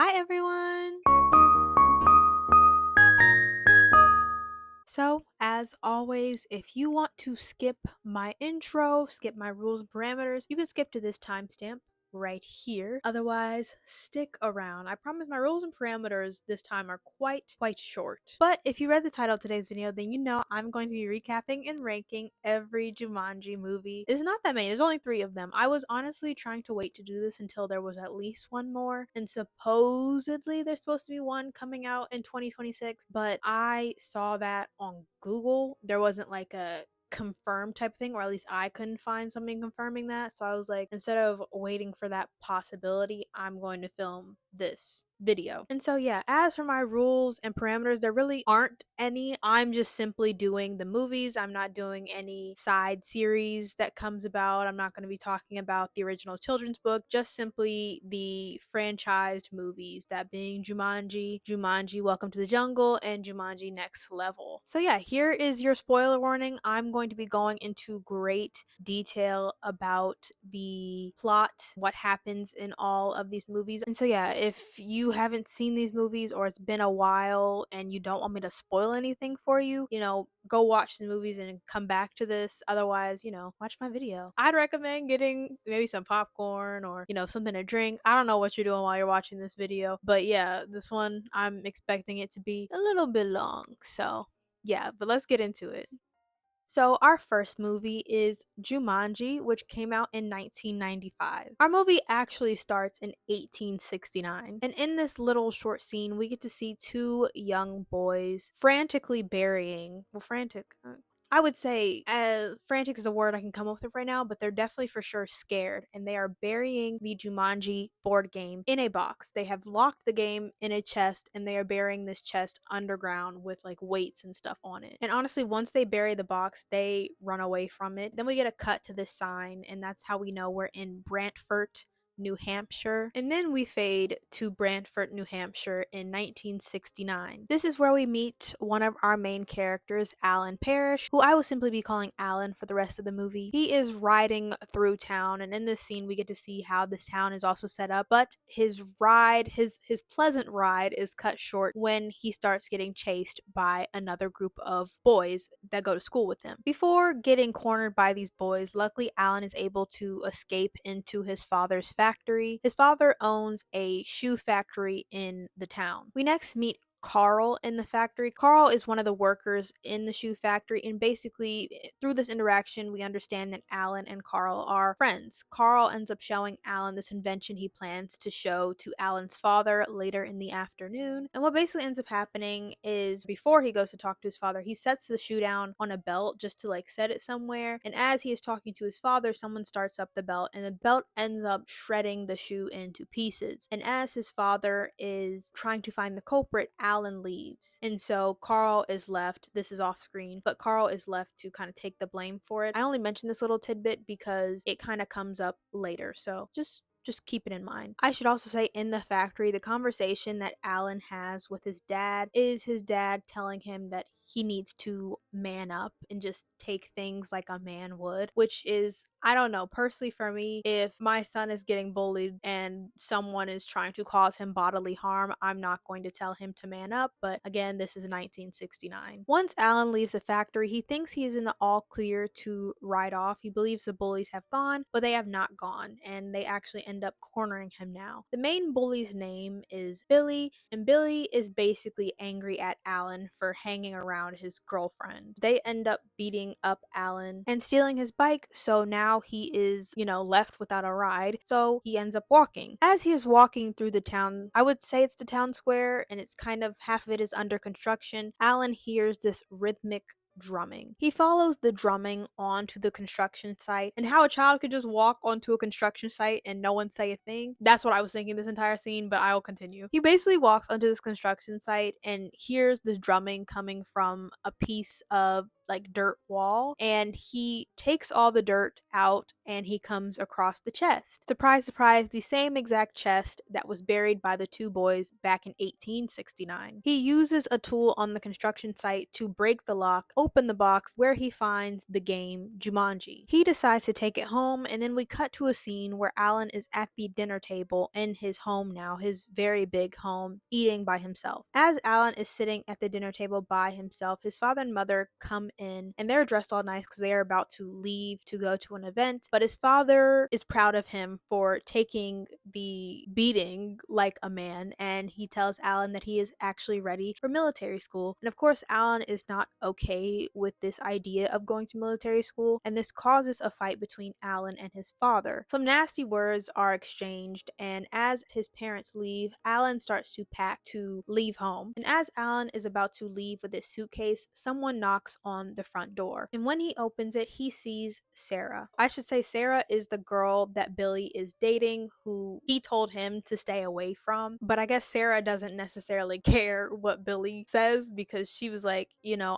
Hi everyone! So, as always, if you want to skip my intro, skip my rules and parameters, you can skip to this timestamp right here. Otherwise, stick around. I promise my rules and parameters this time are quite short. But if you read the title of today's video, then you know I'm going to be recapping and ranking every Jumanji movie. It's not that many, there's only 3 of them. I was honestly trying to wait to do this until there was at least one more, and supposedly there's supposed to be one coming out in 2026, but I saw that on Google. There wasn't like a confirmed type of thing, or at least I couldn't find something confirming that. So I was like, instead of waiting for that possibility, I'm going to film this video. And so yeah, as for my rules and parameters, there really aren't any. I'm just simply doing the movies. I'm not doing any side series that comes about. I'm not going to be talking about the original children's book, just simply the franchised movies, that being Jumanji, Jumanji Welcome to the Jungle, and Jumanji Next Level. So yeah, here is your spoiler warning. I'm going to be going into great detail about the plot, what happens in all of these movies. And so yeah, if you haven't seen these movies or it's been a while and you don't want me to spoil anything for you, go watch the movies and come back to this. Otherwise, watch my video. I'd recommend getting maybe some popcorn or, something to drink. I don't know what you're doing while you're watching this video, but yeah, this one I'm expecting it to be a little bit long. So yeah, but let's get into it. So, our first movie is Jumanji, which came out in 1995. Our movie actually starts in 1869. And in this little short scene, we get to see two young boys frantically burying, I would say frantic is the word I can come up with right now, but they're definitely for sure scared, and they are burying the Jumanji board game in a box. They have locked the game in a chest, and they are burying this chest underground with like weights and stuff on it. And honestly, once they bury the box, they run away from it. Then we get a cut to this sign, and that's how we know we're in Brantford, New Hampshire. And then we fade to Brantford, New Hampshire in 1969. This is where we meet one of our main characters, Alan Parrish, who I will simply be calling Alan for the rest of the movie. He is riding through town, and in this scene we get to see how this town is also set up, but his ride, his pleasant ride is cut short when he starts getting chased by another group of boys that go to school with him. Before getting cornered by these boys, luckily Alan is able to escape into his father's factory. His father owns a shoe factory in the town. We next meet Carl in the factory. Carl is one of the workers in the shoe factory, and basically through this interaction we understand that Alan and Carl are friends. Carl ends up showing Alan this invention he plans to show to Alan's father later in the afternoon. And what basically ends up happening is, before he goes to talk to his father, he sets the shoe down on a belt just to like set it somewhere, and as he is talking to his father, someone starts up the belt, and the belt ends up shredding the shoe into pieces. And as his father is trying to find the culprit, Alan leaves. And so Carl is left. This is off screen, but Carl is left to kind of take the blame for it. I only mention this little tidbit because it kind of comes up later. So just keep it in mind. I should also say, in the factory, the conversation that Alan has with his dad is his dad telling him that he needs to man up and just take things like a man would, which is, I don't know, personally for me, if my son is getting bullied and someone is trying to cause him bodily harm, I'm not going to tell him to man up. But again, this is 1969. Once Alan leaves the factory, he thinks he is in the all clear to ride off. He believes the bullies have gone, but they have not gone, and they actually end up cornering him now. The main bully's name is Billy, and Billy is basically angry at Alan for hanging around his girlfriend. They end up beating up Alan and stealing his bike, so now he is, left without a ride. So he ends up walking. As he is walking through the town, I would say it's the town square, and it's kind of, half of it is under construction, Alan hears this rhythmic drumming. He follows the drumming onto the construction site, and how a child could just walk onto a construction site and no one say a thing. That's what I was thinking this entire scene, but I will continue. He basically walks onto this construction site and hears the drumming coming from a piece of like dirt wall, and he takes all the dirt out and he comes across the chest. Surprise, surprise, the same exact chest that was buried by the two boys back in 1869. He uses a tool on the construction site to break the lock, open the box, where he finds the game Jumanji. He decides to take it home, and then we cut to a scene where Alan is at the dinner table in his home now, his very big home, eating by himself. As Alan is sitting at the dinner table by himself, his father and mother come in, and they're dressed all nice because they are about to leave to go to an event. But his father is proud of him for taking the beating like a man, and he tells Alan that he is actually ready for military school. And of course, Alan is not okay with this idea of going to military school, and this causes a fight between Alan and his father. Some nasty words are exchanged, and as his parents leave, Alan starts to pack to leave home. And as Alan is about to leave with his suitcase, someone knocks on the front door. And when he opens it, he sees Sarah. I should say Sarah is the girl that Billy is dating, who he told him to stay away from. But I guess Sarah doesn't necessarily care what Billy says, because she was like,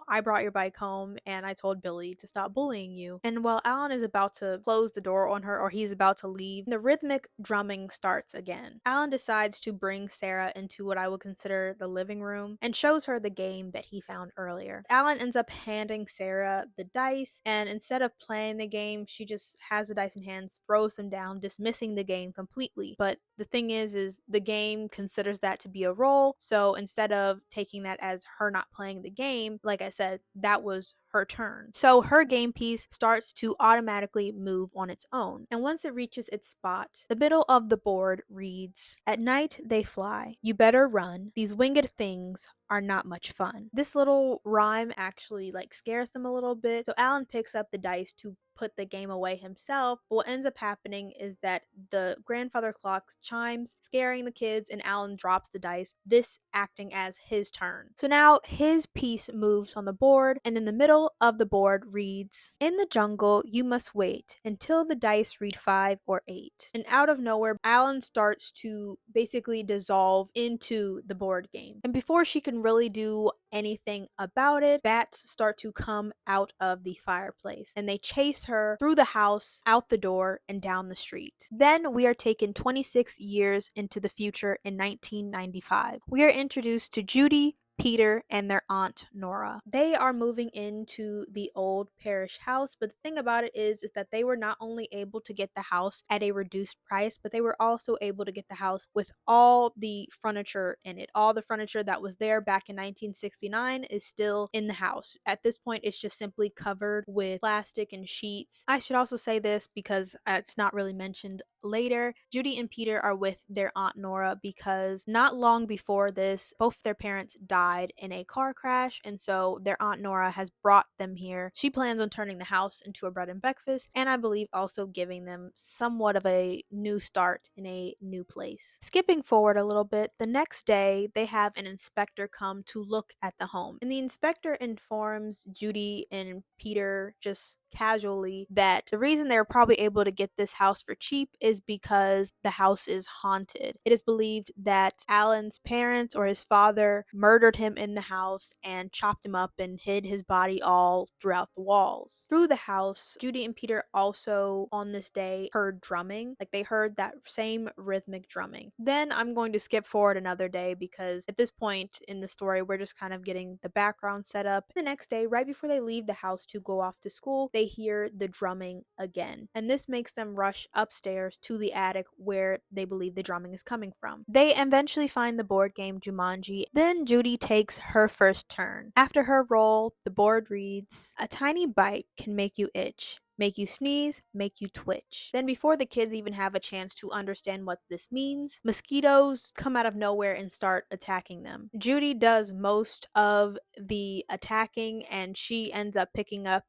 I brought your bike home and I told Billy to stop bullying you. And while Alan is about to close the door on her, or he's about to leave, the rhythmic drumming starts again. Alan decides to bring Sarah into what I would consider the living room and shows her the game that he found earlier. Alan ends up handing Sarah the dice, and instead of playing the game, she just has the dice in hands, throws them down, dismissing the game completely. But the thing is the game considers that to be a roll, so instead of taking that as her not playing the game, like I said, that was her turn. So her game piece starts to automatically move on its own. And once it reaches its spot, the middle of the board reads, "At night they fly. You better run. These winged things are not much fun." This little rhyme actually scares them a little bit. So Alan picks up the dice to put the game away himself. But what ends up happening is that the grandfather clock chimes, scaring the kids, and Alan drops the dice, this acting as his turn. So now his piece moves on the board, and in the middle of the board reads, "In the jungle, you must wait until the dice read 5 or 8. And out of nowhere, Alan starts to basically dissolve into the board game. And before she can really do anything about it, bats start to come out of the fireplace, and they chase her through the house, out the door, and down the street. Then we are taken 26 years into the future in 1995. We are introduced to Judy, Peter, and their aunt Nora. They are moving into the old parish house, but the thing about it is that they were not only able to get the house at a reduced price, but they were also able to get the house with all the furniture in it. All the furniture that was there back in 1969 is still in the house. At this point, it's just simply covered with plastic and sheets. I should also say this because it's not really mentioned later. Judy and Peter are with their aunt Nora because not long before this, both their parents died in a car crash, and so their aunt Nora has brought them here. She plans on turning the house into a bread and breakfast, and I believe also giving them somewhat of a new start in a new place. Skipping forward a little bit, the next day they have an inspector come to look at the home, and the inspector informs Judy and Peter just casually that the reason they're probably able to get this house for cheap is because the house is haunted. It is believed that Alan's parents or his father murdered him in the house and chopped him up and hid his body all throughout the walls. Through the house, Judy and Peter also on this day heard drumming. They heard that same rhythmic drumming. Then I'm going to skip forward another day because at this point in the story, we're just kind of getting the background set up. The next day, right before they leave the house to go off to school, they hear the drumming again. And this makes them rush upstairs to the attic where they believe the drumming is coming from. They eventually find the board game Jumanji. Then Judy takes her first turn. After her roll, the board reads, "A tiny bite can make you itch. Make you sneeze, make you twitch." Then before the kids even have a chance to understand what this means, mosquitoes come out of nowhere and start attacking them. Judy does most of the attacking, and she ends up picking up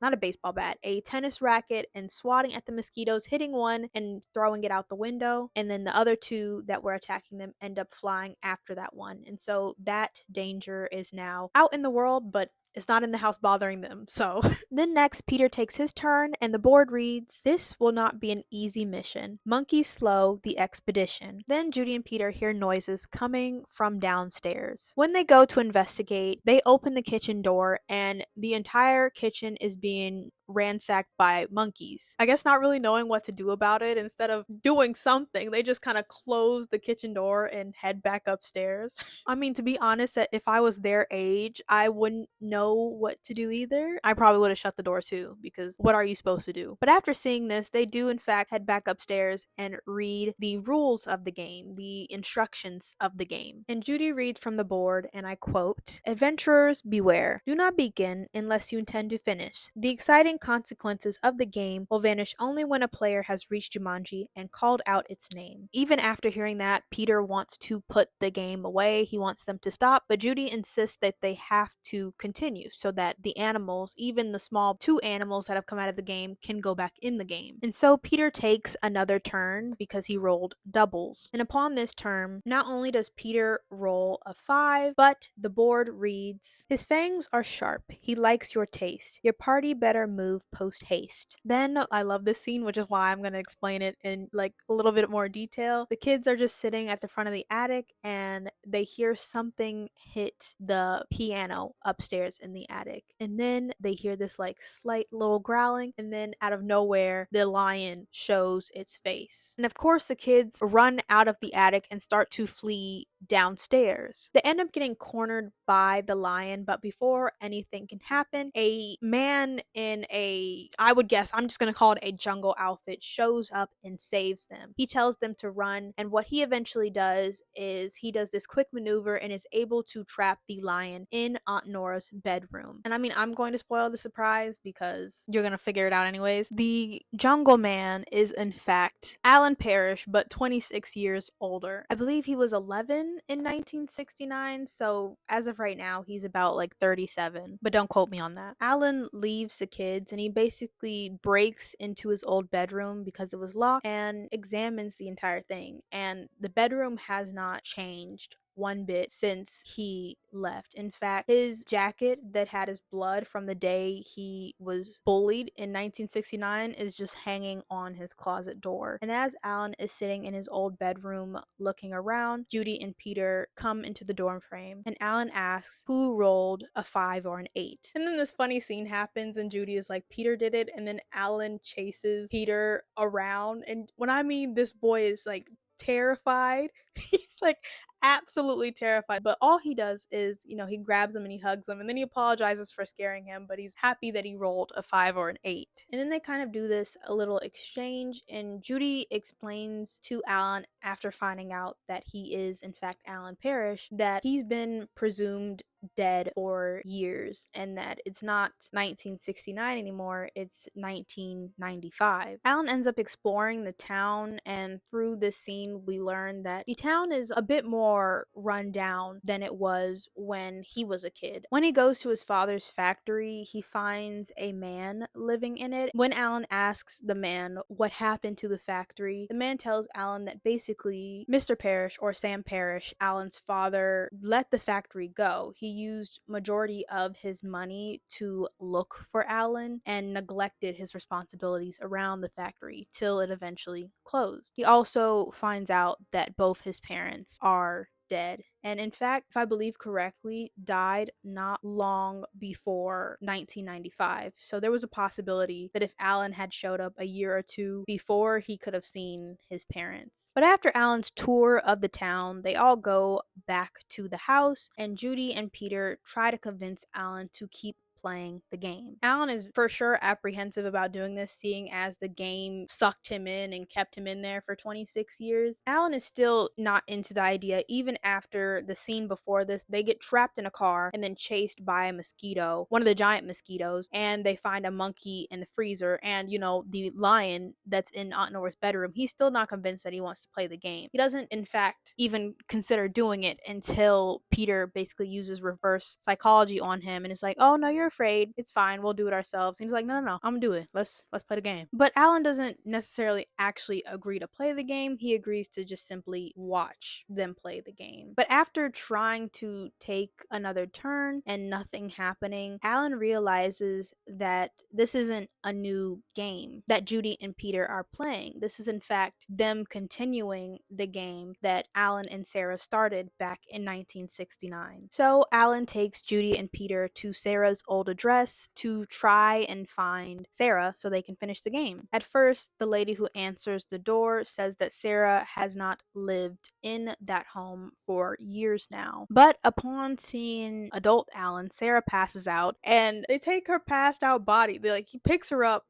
not a baseball bat, a tennis racket, and swatting at the mosquitoes, hitting one and throwing it out the window. And then the other two that were attacking them end up flying after that one. And so that danger is now out in the world, but it's not in the house bothering them. So then next, Peter takes his turn, and the board reads, "This will not be an easy mission. Monkeys slow the expedition." Then Judy and Peter hear noises coming from downstairs. When they go to investigate, they open the kitchen door, and the entire kitchen is being ransacked by monkeys. I guess not really knowing what to do about it, instead of doing something, they just kind of close the kitchen door and head back upstairs. I mean, to be honest, that if I was their age, I wouldn't know what to do either. I probably would have shut the door too, because what are you supposed to do? But after seeing this, they do in fact head back upstairs and read the rules of the game, the instructions of the game. And Judy reads from the board, and I quote, "Adventurers beware. Do not begin unless you intend to finish. The exciting consequences of the game will vanish only when a player has reached Jumanji and called out its name." Even after hearing that, Peter wants to put the game away. He wants them to stop, but Judy insists that they have to continue so that the animals, even the small two animals that have come out of the game, can go back in the game. And so Peter takes another turn because he rolled doubles. And upon this turn, not only does Peter roll a 5, but the board reads, "His fangs are sharp. He likes your taste. Your party better move post haste." Then I love this scene, which is why I'm going to explain it in like a little bit more detail. The kids are just sitting at the front of the attic, and they hear something hit the piano upstairs in the attic. And then they hear this like slight little growling, and then out of nowhere, the lion shows its face. And of course, the kids run out of the attic and start to flee downstairs. They end up getting cornered by the lion, but before anything can happen, a man in a, I would guess, I'm just going to call it a jungle outfit, shows up and saves them. He tells them to run, and what he eventually does is he does this quick maneuver and is able to trap the lion in Aunt Nora's bedroom. And I mean, I'm going to spoil the surprise because you're going to figure it out anyways. The jungle man is in fact Alan Parrish, but 26 years older. I believe he was 11 in 1969, so as of right now, he's about like 37, but don't quote me on that. Alan leaves the kids, and he basically breaks into his old bedroom because it was locked and examines the entire thing. And the bedroom has not changed one bit since he left. In fact, his jacket that had his blood from the day he was bullied in 1969 is just hanging on his closet door. And as Alan is sitting in his old bedroom looking around, Judy and Peter come into the dorm frame, and Alan asks who rolled a 5 or an 8. And then this funny scene happens, and Judy is like, "Peter did it," and then Alan chases Peter around. And when I mean this boy is like terrified, he's like absolutely terrified, but all he does is, he grabs him and he hugs him, and then he apologizes for scaring him, but he's happy that he rolled a 5 or an 8. And then they kind of do this a little exchange, and Judy explains to Alan, after finding out that he is in fact Alan Parrish, that he's been presumed dead for years, and that it's not 1969 anymore, it's 1995. Alan ends up exploring the town, and through this scene we learn that the town is a bit more run down than it was when he was a kid. When he goes to his father's factory, he finds a man living in it. When Alan asks the man what happened to the factory, the man tells Alan that basically Mr. Parrish, or Sam Parrish, Alan's father, let the factory go. He used majority of his money to look for Alan and neglected his responsibilities around the factory till it eventually closed. He also finds out that both his parents are dead, and in fact, if I believe correctly, died not long before 1995. So there was a possibility that if Alan had showed up a year or two before, he could have seen his parents. But after Alan's tour of the town, they all go back to the house, and Judy and Peter try to convince Alan to keep playing the game. Alan is for sure apprehensive about doing this, seeing as the game sucked him in and kept him in there for 26 years. Alan is still not into the idea, even after the scene before this. They get trapped in a car and then chased by a mosquito, one of the giant mosquitoes, and they find a monkey in the freezer, and the lion that's in Aunt Nora's bedroom. He's still not convinced that he wants to play the game. He doesn't in fact even consider doing it until Peter basically uses reverse psychology on him and is like, "Oh no, you're afraid. It's fine. We'll do it ourselves. And he's like, no, no, no, I'm gonna do it. Let's play the game. But Alan doesn't necessarily actually agree to play the game. He agrees to just simply watch them play the game. But after trying to take another turn and nothing happening, Alan realizes that this isn't a new game that Judy and Peter are playing. This is in fact them continuing the game that Alan and Sarah started back in 1969. So Alan takes Judy and Peter to Sarah's old address to try and find Sarah so they can finish the game. At first, the lady who answers the door says that Sarah has not lived in that home for years now. But upon seeing adult Alan, Sarah passes out and they take her passed out body. He picks her up,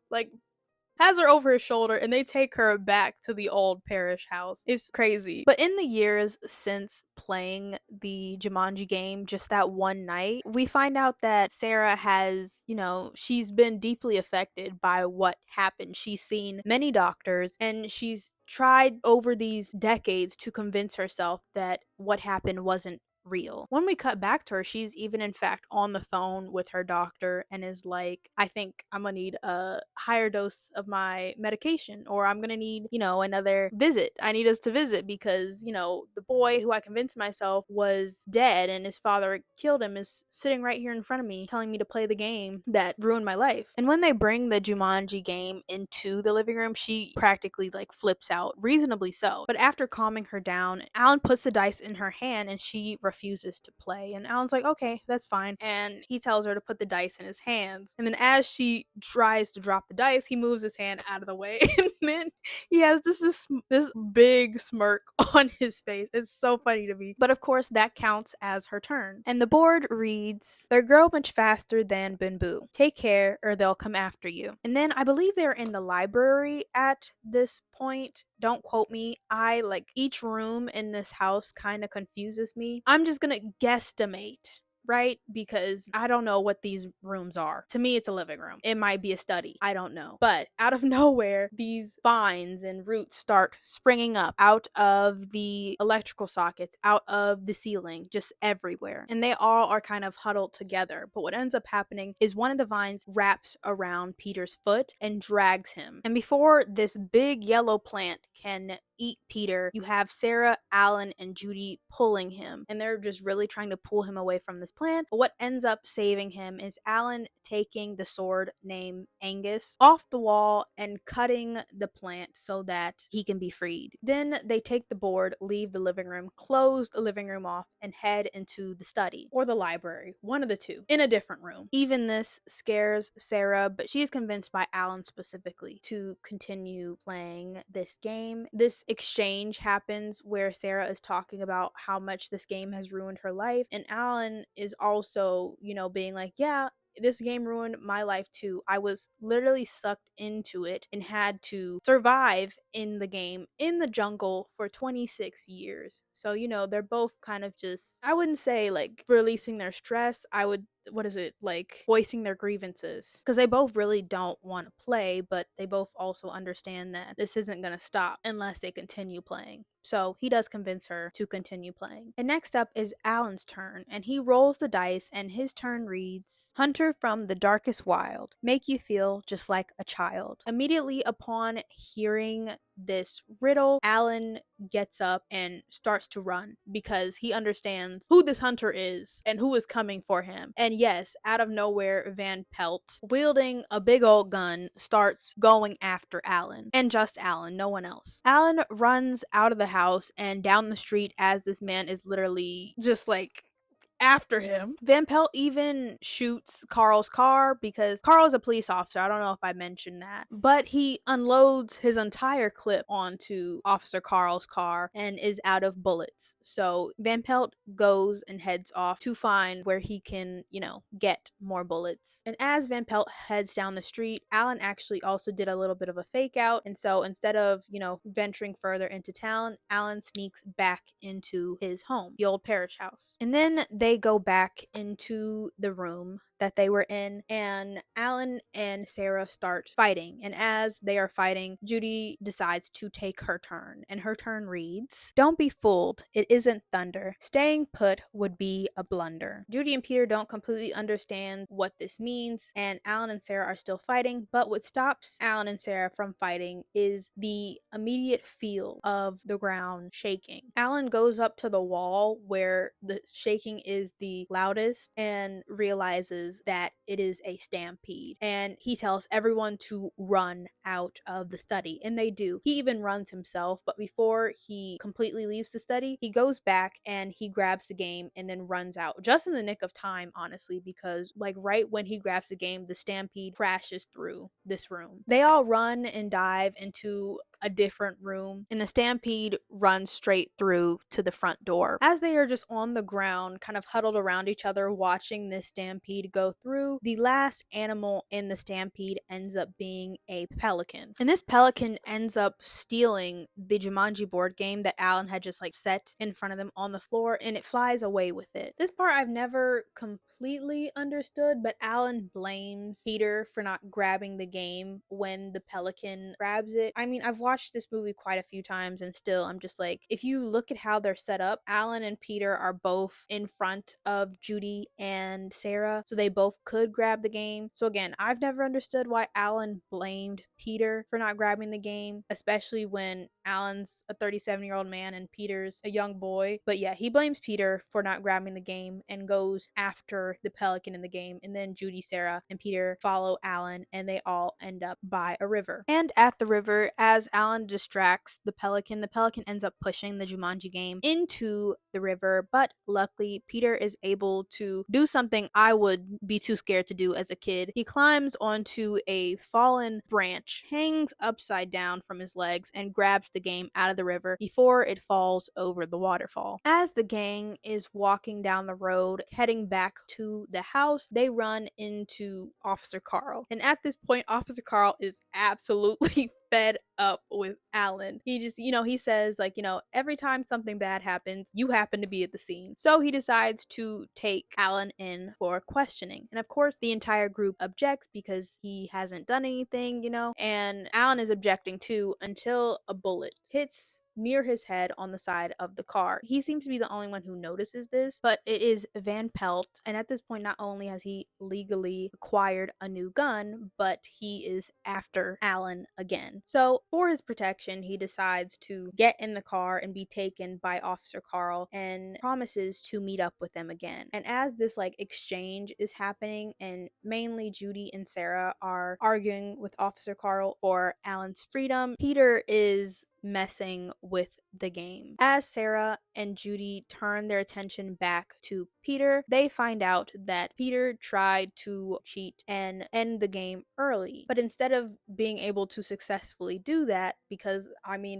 has her over his shoulder, and they take her back to the old parish house. It's crazy. But in the years since playing the Jumanji game just that one night, we find out that Sarah has, she's been deeply affected by what happened. She's seen many doctors and she's tried over these decades to convince herself that what happened wasn't real. When we cut back to her, she's even in fact on the phone with her doctor and is like, I think I'm gonna need a higher dose of my medication, or I'm gonna need, another visit. I need us to visit because, the boy who I convinced myself was dead and his father killed him is sitting right here in front of me telling me to play the game that ruined my life. And when they bring the Jumanji game into the living room, she practically flips out, reasonably so. But after calming her down, Alan puts the dice in her hand and she refuses to play. And Alan's like, okay, that's fine. And he tells her to put the dice in his hands. And then as she tries to drop the dice, he moves his hand out of the way. And then he has this big smirk on his face. It's so funny to me. But of course, that counts as her turn. And the board reads, they grow much faster than Bamboo. Take care or they'll come after you. And then I believe they're in the library at this point. Don't quote me. Each room in this house kind of confuses me. I'm just gonna guesstimate, right? Because I don't know what these rooms are. To me, it's a living room. It might be a study. I don't know. But out of nowhere, these vines and roots start springing up out of the electrical sockets, out of the ceiling, just everywhere. And they all are kind of huddled together. But what ends up happening is one of the vines wraps around Peter's foot and drags him. And before this big yellow plant can eat Peter, you have Sarah, Alan, and Judy pulling him. And they're just really trying to pull him away from this plant. But what ends up saving him is Alan taking the sword named Angus off the wall and cutting the plant so that he can be freed. Then they take the board, leave the living room, close the living room off, and head into the study or the library, one of the two, in a different room. Even this scares Sarah, but she is convinced by Alan specifically to continue playing this game. This exchange happens where Sarah is talking about how much this game has ruined her life, and Alan is also, being like, yeah, this game ruined my life too. I was literally sucked into it and had to survive in the game in the jungle for 26 years. So, they're both kind of just, I wouldn't say releasing their stress. I would, what is it, voicing their grievances, because they both really don't want to play, but they both also understand that this isn't going to stop unless they continue playing. So he does convince her to continue playing. And next up is Alan's turn, and he rolls the dice, and his turn reads, Hunter from the darkest wild, make you feel just like a child. Immediately upon hearing this riddle, Alan gets up and starts to run because he understands who this hunter is and who is coming for him. And yes, out of nowhere, Van Pelt, wielding a big old gun, starts going after Alan. And just Alan, no one else. Alan runs out of the house and down the street as this man is literally just after him. Van Pelt even shoots Carl's car because Carl is a police officer. I don't know if I mentioned that. But he unloads his entire clip onto Officer Carl's car and is out of bullets. So Van Pelt goes and heads off to find where he can, get more bullets. And as Van Pelt heads down the street, Alan actually also did a little bit of a fake out. And so instead of, venturing further into town, Alan sneaks back into his home, the old parish house. And then they go back into the room that they were in, and Alan and Sarah start fighting. And as they are fighting, Judy decides to take her turn, and her turn reads, "Don't be fooled, it isn't thunder. Staying put would be a blunder." Judy and Peter don't completely understand what this means, and Alan and Sarah are still fighting, but what stops Alan and Sarah from fighting is the immediate feel of the ground shaking. Alan goes up to the wall where the shaking is the loudest and realizes that it is a stampede, and he tells everyone to run out of the study, and they do. He even runs himself, but before he completely leaves the study, he goes back and he grabs the game and then runs out just in the nick of time, honestly, because like right when he grabs the game, the stampede crashes through this room. They all run and dive into a different room, and the stampede runs straight through to the front door. As they are just on the ground, kind of huddled around each other, watching this stampede go through, the last animal in the stampede ends up being a pelican. And this pelican ends up stealing the Jumanji board game that Alan had just like set in front of them on the floor, and it flies away with it. This part I've never completely understood, but Alan blames Peter for not grabbing the game when the pelican grabs it. I mean, I've watched this movie quite a few times, and still I'm just like, if you look at how they're set up, Alan and Peter are both in front of Judy and Sarah, so they both could grab the game. So again, I've never understood why Alan blamed Peter for not grabbing the game, especially when Alan's a 37-year-old man and Peter's a young boy. But yeah, he blames Peter for not grabbing the game and goes after the pelican in the game, and then Judy, Sarah, and Peter follow Alan, and they all end up by a river. And at the river, as Alan distracts the pelican ends up pushing the Jumanji game into the river, but luckily Peter is able to do something I would be too scared to do as a kid. He climbs onto a fallen branch, hangs upside down from his legs, and grabs the game out of the river before it falls over the waterfall. As the gang is walking down the road heading back to the house, they run into Officer Carl. And at this point, Officer Carl is absolutely fed up with Alan. He just, he says, like, every time something bad happens, you happen to be at the scene. So he decides to take Alan in for questioning. And of course, the entire group objects because he hasn't done anything, and Alan is objecting too until a bullet hits near his head on the side of the car. He seems to be the only one who notices this, but it is Van Pelt, and at this point not only has he legally acquired a new gun, but he is after Alan again. So for his protection, he decides to get in the car and be taken by Officer Carl and promises to meet up with them again. And as this exchange is happening, and mainly Judy and Sarah are arguing with Officer Carl for Alan's freedom, Peter is messing with the game. As Sarah and Judy turn their attention back to Peter, they find out that Peter tried to cheat and end the game early. But instead of being able to successfully do that, because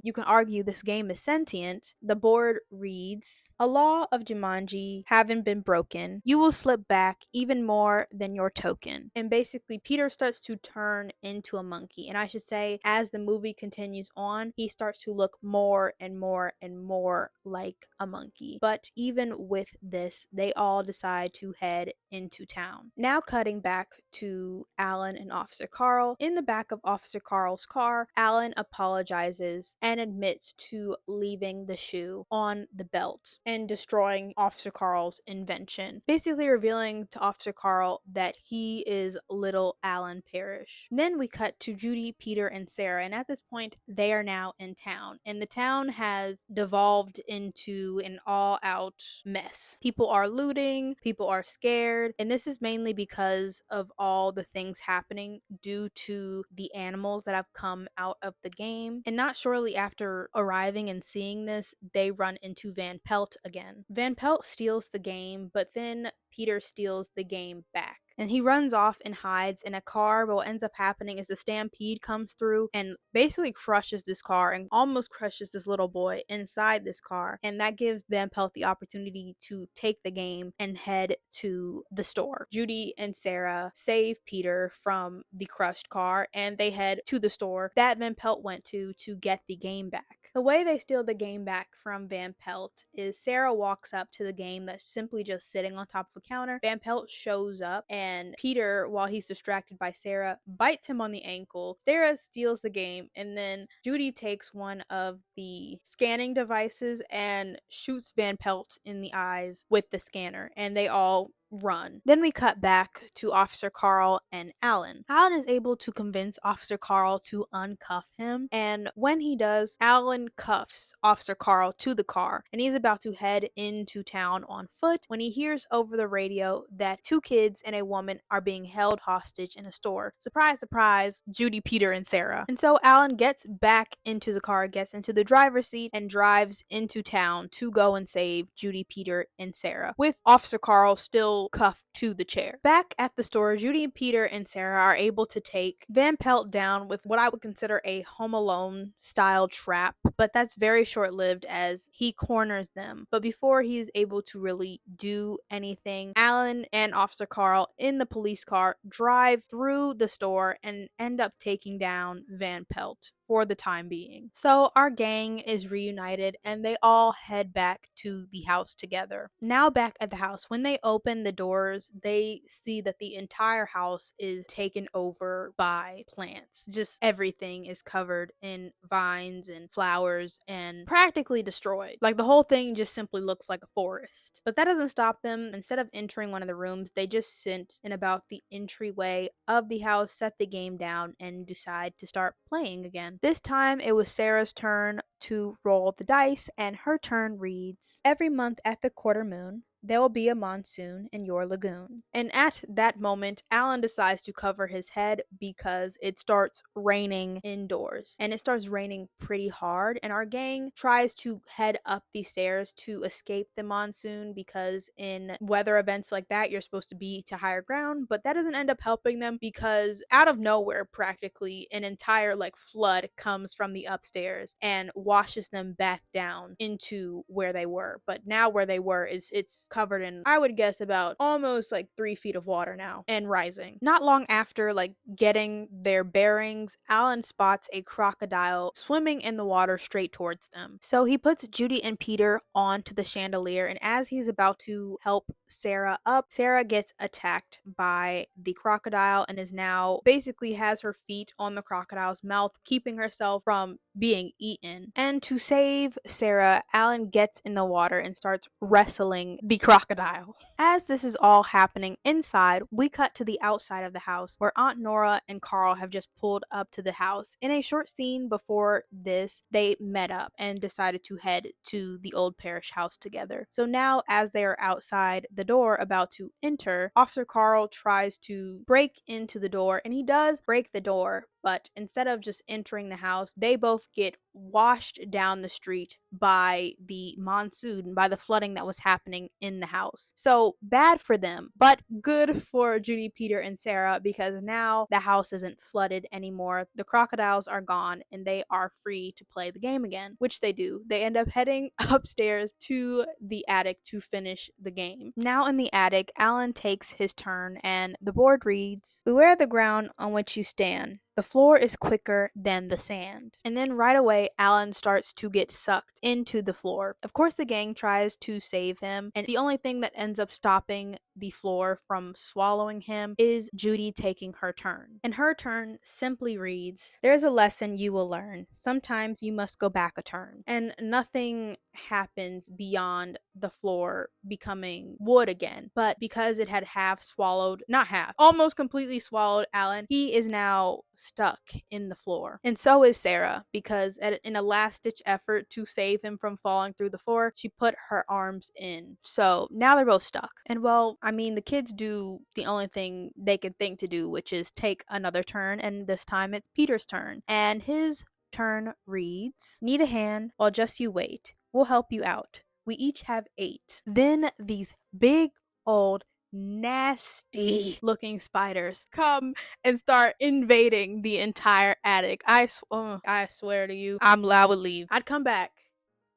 you can argue this game is sentient, the board reads, "A law of Jumanji haven't been broken. You will slip back even more than your token." And basically, Peter starts to turn into a monkey. And I should say, as the movie continues on, he starts to look more and more and more like a monkey. But even with this, they all decide to head into town. Now cutting back to Alan and Officer Carl. In the back of Officer Carl's car, Alan apologizes and admits to leaving the shoe on the belt and destroying Officer Carl's invention, basically revealing to Officer Carl that he is little Alan Parrish. Then we cut to Judy, Peter, and Sarah, and at this point, they are now in town, and the town has devolved into an all-out mess. People are looting, people are scared, and this is mainly because of all the things happening due to the animals that have come out of the game. And not shortly after arriving and seeing this, they run into Van Pelt again. Van Pelt steals the game, but then Peter steals the game back. And he runs off and hides in a car, but what ends up happening is the stampede comes through and basically crushes this car and almost crushes this little boy inside this car. And that gives Van Pelt the opportunity to take the game and head to the store. Judy and Sarah save Peter from the crushed car, and they head to the store that Van Pelt went to get the game back. The way they steal the game back from Van Pelt is Sarah walks up to the game that's simply just sitting on top of a counter. Van Pelt shows up, and Peter, while he's distracted by Sarah, bites him on the ankle. Sarah steals the game, and then Judy takes one of the scanning devices and shoots Van Pelt in the eyes with the scanner, and they all run. Then we cut back to Officer Carl and Alan. Alan is able to convince Officer Carl to uncuff him, and when he does, Alan cuffs Officer Carl to the car, and he's about to head into town on foot when he hears over the radio that 2 kids and a woman are being held hostage in a store. Surprise, surprise, Judy, Peter, and Sarah. And so Alan gets back into the car, gets into the driver's seat, and drives into town to go and save Judy, Peter, and Sarah, with Officer Carl still cuffed to the chair. Back at the store, Judy, Peter, and Sarah are able to take Van Pelt down with what I would consider a Home Alone style trap, but that's very short lived as he corners them. But before he is able to really do anything, Alan and Officer Carl in the police car drive through the store and end up taking down Van Pelt for the time being. So our gang is reunited and they all head back to the house together. Now back at the house, when they open the doors, they see that the entire house is taken over by plants. Just everything is covered in vines and flowers and practically destroyed. Like the whole thing just simply looks like a forest. But that doesn't stop them. Instead of entering one of the rooms, they just sit in about the entryway of the house, set the game down, and decide to start playing again. This time it was Sarah's turn to roll the dice, and her turn reads, "Every month at the quarter moon, there will be a monsoon in your lagoon." And at that moment, Alan decides to cover his head because it starts raining indoors. And it starts raining pretty hard. And our gang tries to head up the stairs to escape the monsoon because in weather events like that, you're supposed to be to higher ground. But that doesn't end up helping them because out of nowhere, practically, an entire flood comes from the upstairs and washes them back down into where they were. But now where they were it's covered in, I would guess, about almost 3 feet of water now and rising. Not long after getting their bearings, Alan spots a crocodile swimming in the water straight towards them. So he puts Judy and Peter onto the chandelier, and as he's about to help Sarah up, Sarah gets attacked by the crocodile and is now basically has her feet on the crocodile's mouth, keeping herself from being eaten. And to save Sarah, Alan gets in the water and starts wrestling the crocodile. As this is all happening inside, we cut to the outside of the house where Aunt Nora and Carl have just pulled up to the house. In a short scene before this, they met up and decided to head to the old parish house together. So now, as they are outside the door about to enter, Officer Carl tries to break into the door, and he does break the door, but instead of just entering the house, they both get washed down the street by the monsoon, by the flooding that was happening in the house. So bad for them, but good for Judy, Peter, and Sarah because now the house isn't flooded anymore. The crocodiles are gone and they are free to play the game again, which they do. They end up heading upstairs to the attic to finish the game. Now in the attic, Alan takes his turn and the board reads, "Beware the ground on which you stand. The floor is quicker than the sand." And then right away, Alan starts to get sucked into the floor. Of course, the gang tries to save him, and the only thing that ends up stopping the floor from swallowing him is Judy taking her turn. And her turn simply reads, "There's a lesson you will learn. Sometimes you must go back a turn." And nothing happens beyond the floor becoming wood again. But because it had half swallowed, not half, almost completely swallowed Alan, he is now stuck in the floor. And so is Sarah, because in a last ditch effort to save him from falling through the floor, she put her arms in. So now they're both stuck. And the kids do the only thing they could think to do, which is take another turn, and this time it's Peter's turn. And his turn reads, "Need a hand? Well, just you wait. We'll help you out. We each have 8. Then these big old nasty looking spiders come and start invading the entire attic. I swear to you, I would leave. I'd come back.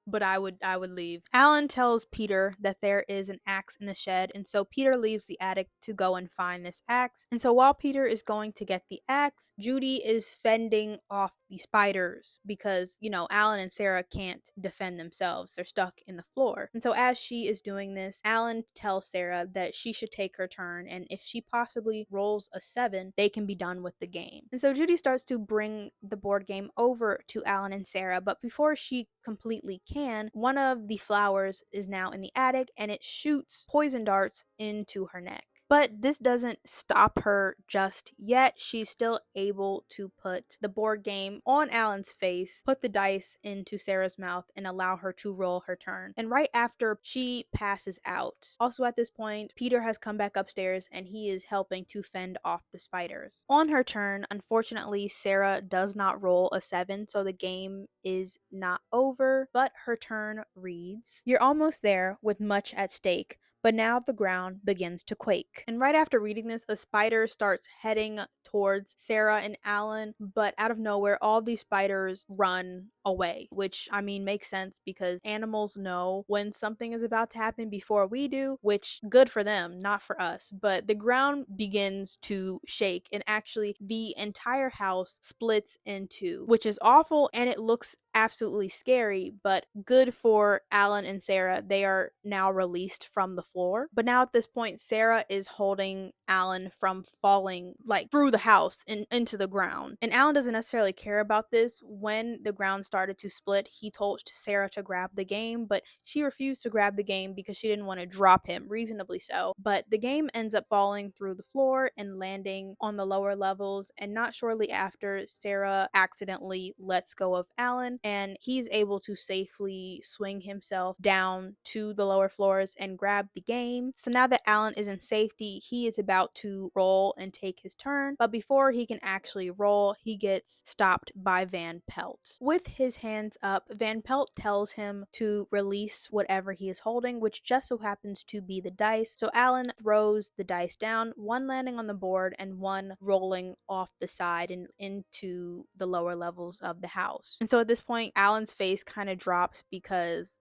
but I would leave. Alan tells Peter that there is an axe in the shed, and so Peter leaves the attic to go and find this axe. And so while Peter is going to get the axe, Judy is fending off the spiders because, Alan and Sarah can't defend themselves. They're stuck in the floor. And so as she is doing this, Alan tells Sarah that she should take her turn, and if she possibly rolls a 7, they can be done with the game. And so Judy starts to bring the board game over to Alan and Sarah, but before she completely can, one of the flowers is now in the attic and it shoots poison darts into her neck. But this doesn't stop her just yet. She's still able to put the board game on Alan's face, put the dice into Sarah's mouth, and allow her to roll her turn. And right after she passes out, also at this point, Peter has come back upstairs and he is helping to fend off the spiders. On her turn, unfortunately, Sarah does not roll a 7, so the game is not over, but her turn reads, "You're almost there with much at stake. But now the ground begins to quake." And right after reading this, a spider starts heading towards Sarah and Alan, but out of nowhere, all these spiders run away, which makes sense because animals know when something is about to happen before we do, which good for them, not for us. But the ground begins to shake, and actually, the entire house splits in two, which is awful and it looks absolutely scary, but good for Alan and Sarah. They are now released from the floor. But now at this point, Sarah is holding Alan from falling like through the house and into the ground. And Alan doesn't necessarily care about this. When the ground started to split, he told Sarah to grab the game, but she refused to grab the game because she didn't want to drop him, reasonably so. But the game ends up falling through the floor and landing on the lower levels, and not shortly after, Sarah accidentally lets go of Alan and he's able to safely swing himself down to the lower floors and grab the game. So now that Alan is in safety, he is about to roll and take his turn, but before he can actually roll, he gets stopped by Van Pelt. With his hands up, Van Pelt tells him to release whatever he is holding, which just so happens to be the dice. So Alan throws the dice down, one landing on the board and one rolling off the side and into the lower levels of the house. And so at this point, Alan's face kind of drops because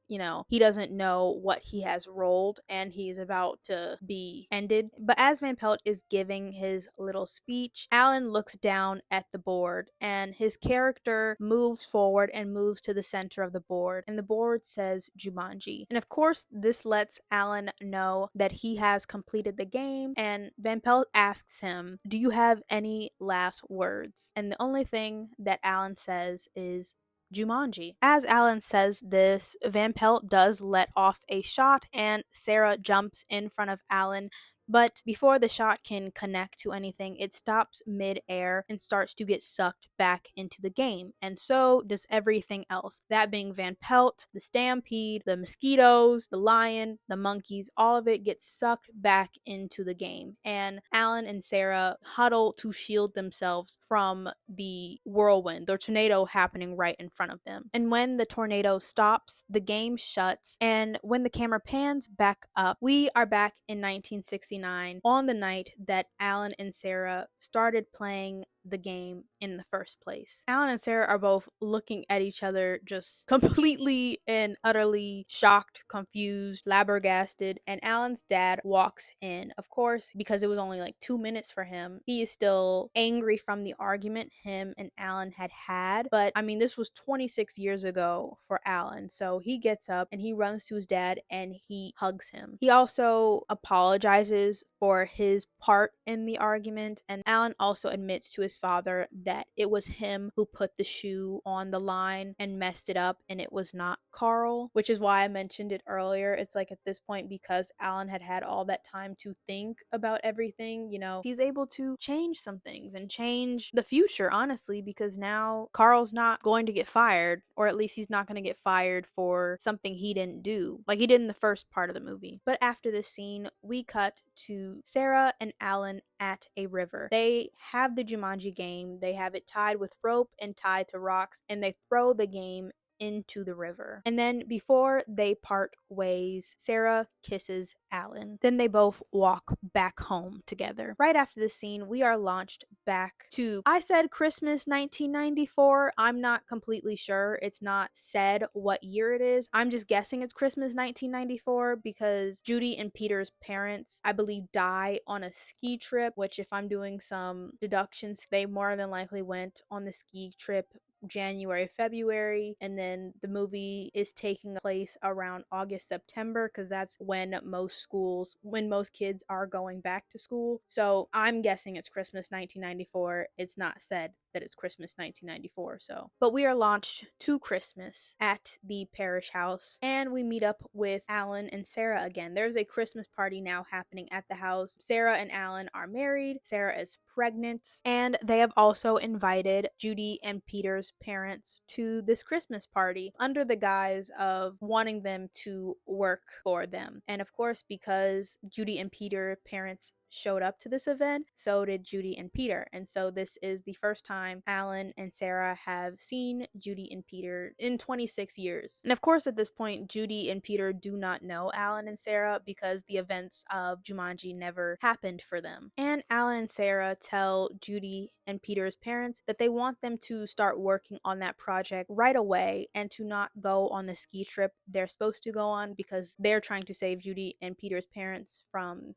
he doesn't know what he has rolled and he's about to be ended. But as Van Pelt is giving his little speech, Alan looks down at the board and his character moves forward and moves to the center of the board. And the board says Jumanji. And of course, this lets Alan know that he has completed the game. And Van Pelt asks him, "Do you have any last words?" And the only thing that Alan says is Jumanji. As Alan says this, Van Pelt does let off a shot and Sarah jumps in front of Alan. But before the shot can connect to anything, it stops mid-air and starts to get sucked back into the game. And so does everything else. That being Van Pelt, the stampede, the mosquitoes, the lion, the monkeys, all of it gets sucked back into the game. And Alan and Sarah huddle to shield themselves from the whirlwind, the tornado happening right in front of them. And when the tornado stops, the game shuts. And when the camera pans back up, we are back in 1969 on the night that Alan and Sarah started playing the game in the first place. Alan and Sarah are both looking at each other just completely and utterly shocked, confused, flabbergasted, and Alan's dad walks in. Of course, because it was only like 2 minutes for him, he is still angry from the argument him and Alan had, but this was 26 years ago for Alan, so he gets up and he runs to his dad and he hugs him. He also apologizes for his part in the argument, and Alan also admits to his father that it was him who put the shoe on the line and messed it up and it was not Carl, which is why I mentioned it earlier. It's like at this point, because Alan had all that time to think about everything, he's able to change some things and change the future, honestly, because now Carl's not going to get fired, or at least he's not going to get fired for something he didn't do like he did in the first part of the movie. But after this scene, we cut to Sarah and Alan at a river. They have the Jumanji game. They have it tied with rope and tied to rocks, and they throw the game into the river. And then before they part ways, Sarah kisses Alan. Then they both walk back home together. Right after this scene, we are launched back to, I said Christmas 1994. I'm not completely sure. It's not said what year it is. I'm just guessing it's Christmas 1994 because Judy and Peter's parents, I believe, die on a ski trip, which if I'm doing some deductions, they more than likely went on the ski trip January, February, and then the movie is taking place around August, September, because that's when most kids are going back to school. So I'm guessing it's Christmas 1994. It's not said that it's Christmas 1994. But we are launched to Christmas at the parish house, and we meet up with Alan and Sarah again. There's a Christmas party now happening at the house. Sarah and Alan are married. Sarah is pregnant, and they have also invited Judy and Peter's parents to this Christmas party under the guise of wanting them to work for them. And of course, because Judy and Peter's parents showed up to this event, so did Judy and Peter. And so this is the first time Alan and Sarah have seen Judy and Peter in 26 years. And of course, at this point, Judy and Peter do not know Alan and Sarah because the events of Jumanji never happened for them. And Alan and Sarah tell Judy and Peter's parents that they want them to start working on that project right away and to not go on the ski trip they're supposed to go on because they're trying to save Judy and Peter's parents from,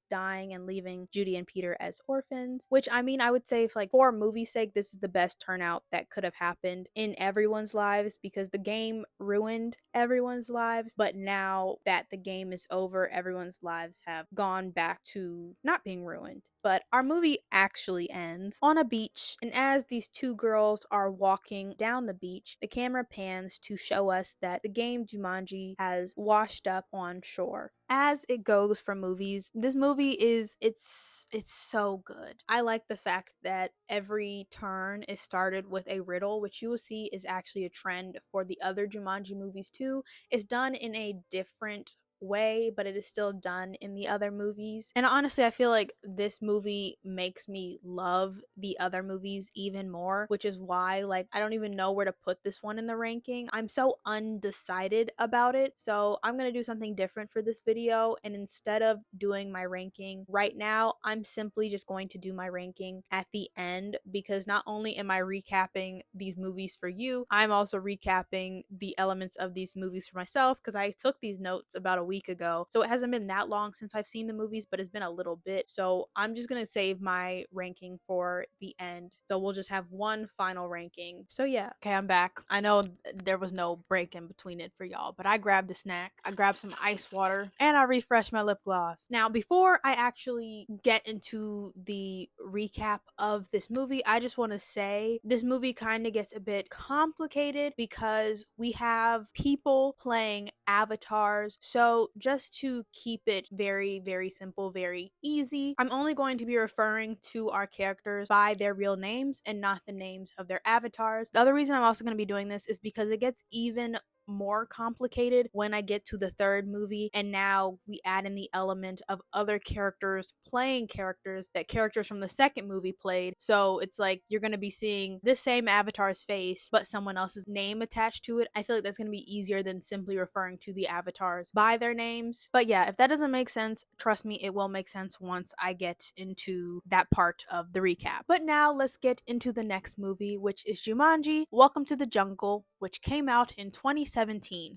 dying and leaving Judy and Peter as orphans. Which, I mean, I would say, if like for movie's sake, this is the best turnout that could have happened in everyone's lives because the game ruined everyone's lives. But now that the game is over, everyone's lives have gone back to not being ruined. But our movie actually ends on a beach, and as these two girls are walking down the beach, the camera pans to show us that the game Jumanji has washed up on shore. As it goes for movies, this movie it's so good. I like the fact that every turn is started with a riddle, which you will see is actually a trend for the other Jumanji movies too. It's done in a different way, but it is still done in the other movies. And honestly, I feel like this movie makes me love the other movies even more, which is why, like, I don't even know where to put this one in the ranking. I'm so undecided about it. So I'm gonna do something different for this video, and instead of doing my ranking right now, I'm simply just going to do my ranking at the end, because not only am I recapping these movies for you, I'm also recapping the elements of these movies for myself, because I took these notes about a week ago. So it hasn't been that long since I've seen the movies, but it's been a little bit. So I'm just going to save my ranking for the end. So we'll just have one final ranking. So yeah. Okay, I'm back. I know there was no break in between it for y'all, but I grabbed a snack. I grabbed some ice water and I refreshed my lip gloss. Now, before I actually get into the recap of this movie, I just want to say this movie kind of gets a bit complicated because we have people playing avatars. So just to keep it very, very simple, very easy, I'm only going to be referring to our characters by their real names and not the names of their avatars. The other reason I'm also going to be doing this is because it gets even more complicated when I get to the third movie, and now we add in the element of other characters playing characters that characters from the second movie played. So it's like you're going to be seeing this same avatar's face but someone else's name attached to it. I feel like that's going to be easier than simply referring to the avatars by their names. But yeah, if that doesn't make sense, trust me, it will make sense once I get into that part of the recap. But now let's get into the next movie, which is Jumanji: Welcome to the Jungle, which came out in 2017.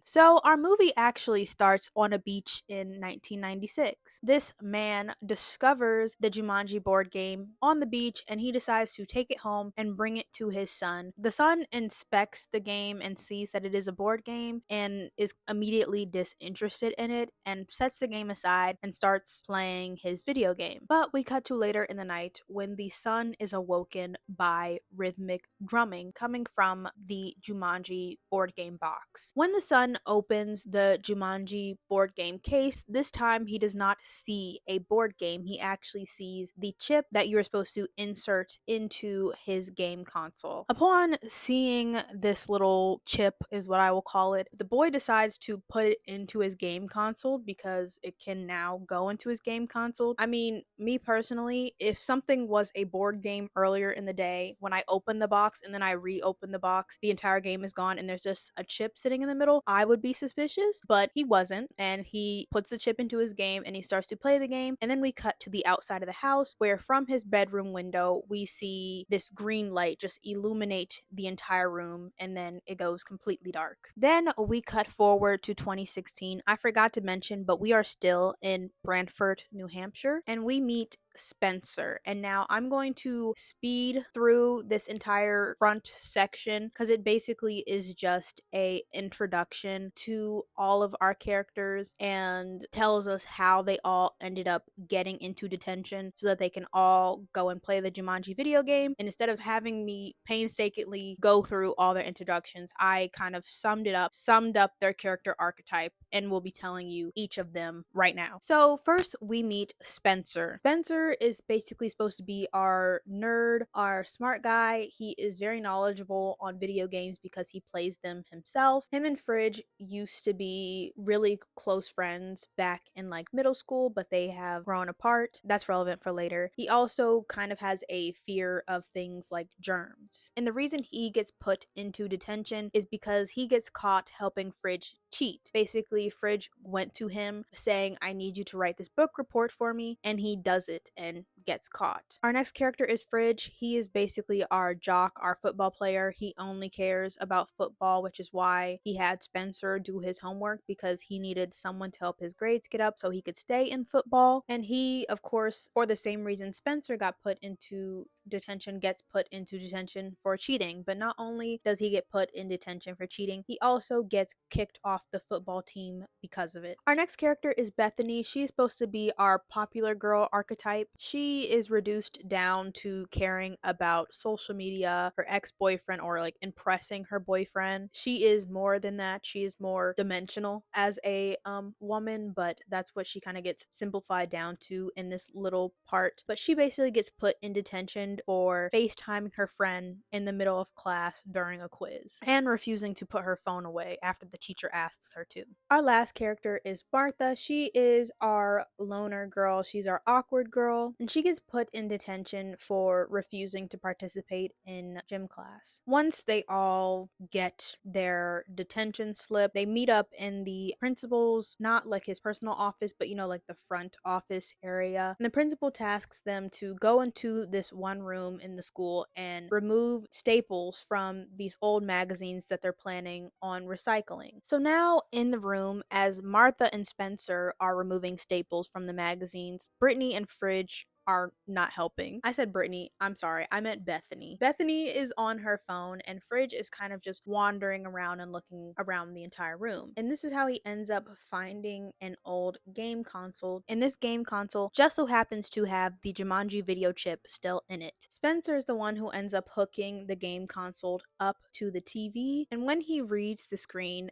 So our movie actually starts on a beach in 1996. This man discovers the Jumanji board game on the beach and he decides to take it home and bring it to his son. The son inspects the game and sees that it is a board game and is immediately disinterested in it and sets the game aside and starts playing his video game. But we cut to later in the night when the son is awoken by rhythmic drumming coming from the Jumanji board game box. case. When the son opens the Jumanji board game case, this time he does not see a board game. He actually sees the chip that you are supposed to insert into his game console. Upon seeing this little chip, is what I will call it, the boy decides to put it into his game console because it can now go into his game console. I mean, me personally, if something was a board game earlier in the day, when I open the box and then I reopen the box, the entire game is gone and there's just a chip sitting in the middle, I would be suspicious, but he wasn't. And he puts the chip into his game and he starts to play the game. And then we cut to the outside of the house where from his bedroom window, we see this green light just illuminate the entire room and then it goes completely dark. Then we cut forward to 2016. I forgot to mention, but we are still in Brantford, New Hampshire, and we meet Spencer. And now I'm going to speed through this entire front section because it basically is just a introduction to all of our characters and tells us how they all ended up getting into detention so that they can all go and play the Jumanji video game. And instead of having me painstakingly go through all their introductions, I kind of summed up their character archetype, and will be telling you each of them right now. So first we meet Spencer. Spencer is basically supposed to be our nerd, our smart guy. He is very knowledgeable on video games because he plays them himself. Him and Fridge used to be really close friends back in like middle school, but they have grown apart. That's relevant for later. He also kind of has a fear of things like germs. And the reason he gets put into detention is because he gets caught helping Fridge cheat. Basically, Fridge went to him saying, I need you to write this book report for me, and he does it and gets caught. Our next character is Fridge. He is basically our jock, our football player. He only cares about football, which is why he had Spencer do his homework, because he needed someone to help his grades get up so he could stay in football. And he, of course, for the same reason Spencer got put into detention, gets put into detention for cheating. But not only does he get put in detention for cheating, he also gets kicked off the football team because of it. Our next character is Bethany. She's supposed to be our popular girl archetype. She is reduced down to caring about social media, her ex-boyfriend, or like impressing her boyfriend. She is more than that. She is more dimensional as a woman, but that's what she kind of gets simplified down to in this little part. But she basically gets put in detention for FaceTiming her friend in the middle of class during a quiz and refusing to put her phone away after the teacher asks her to. Our last character is Martha. She is our loner girl. She's our awkward girl, and she gets put in detention for refusing to participate in gym class. Once they all get their detention slip, they meet up in the principal's, not like his personal office, but like the front office area. And the principal tasks them to go into this one room in the school and remove staples from these old magazines that they're planning on recycling. So now in the room, as Martha and Spencer are removing staples from the magazines, Brittany and Fridge are not helping. I said Brittany, I'm sorry, I meant Bethany. Bethany is on her phone and Fridge is kind of just wandering around and looking around the entire room. And this is how he ends up finding an old game console. And this game console just so happens to have the Jumanji video chip still in it. Spencer is the one who ends up hooking the game console up to the TV, and when he reads the screen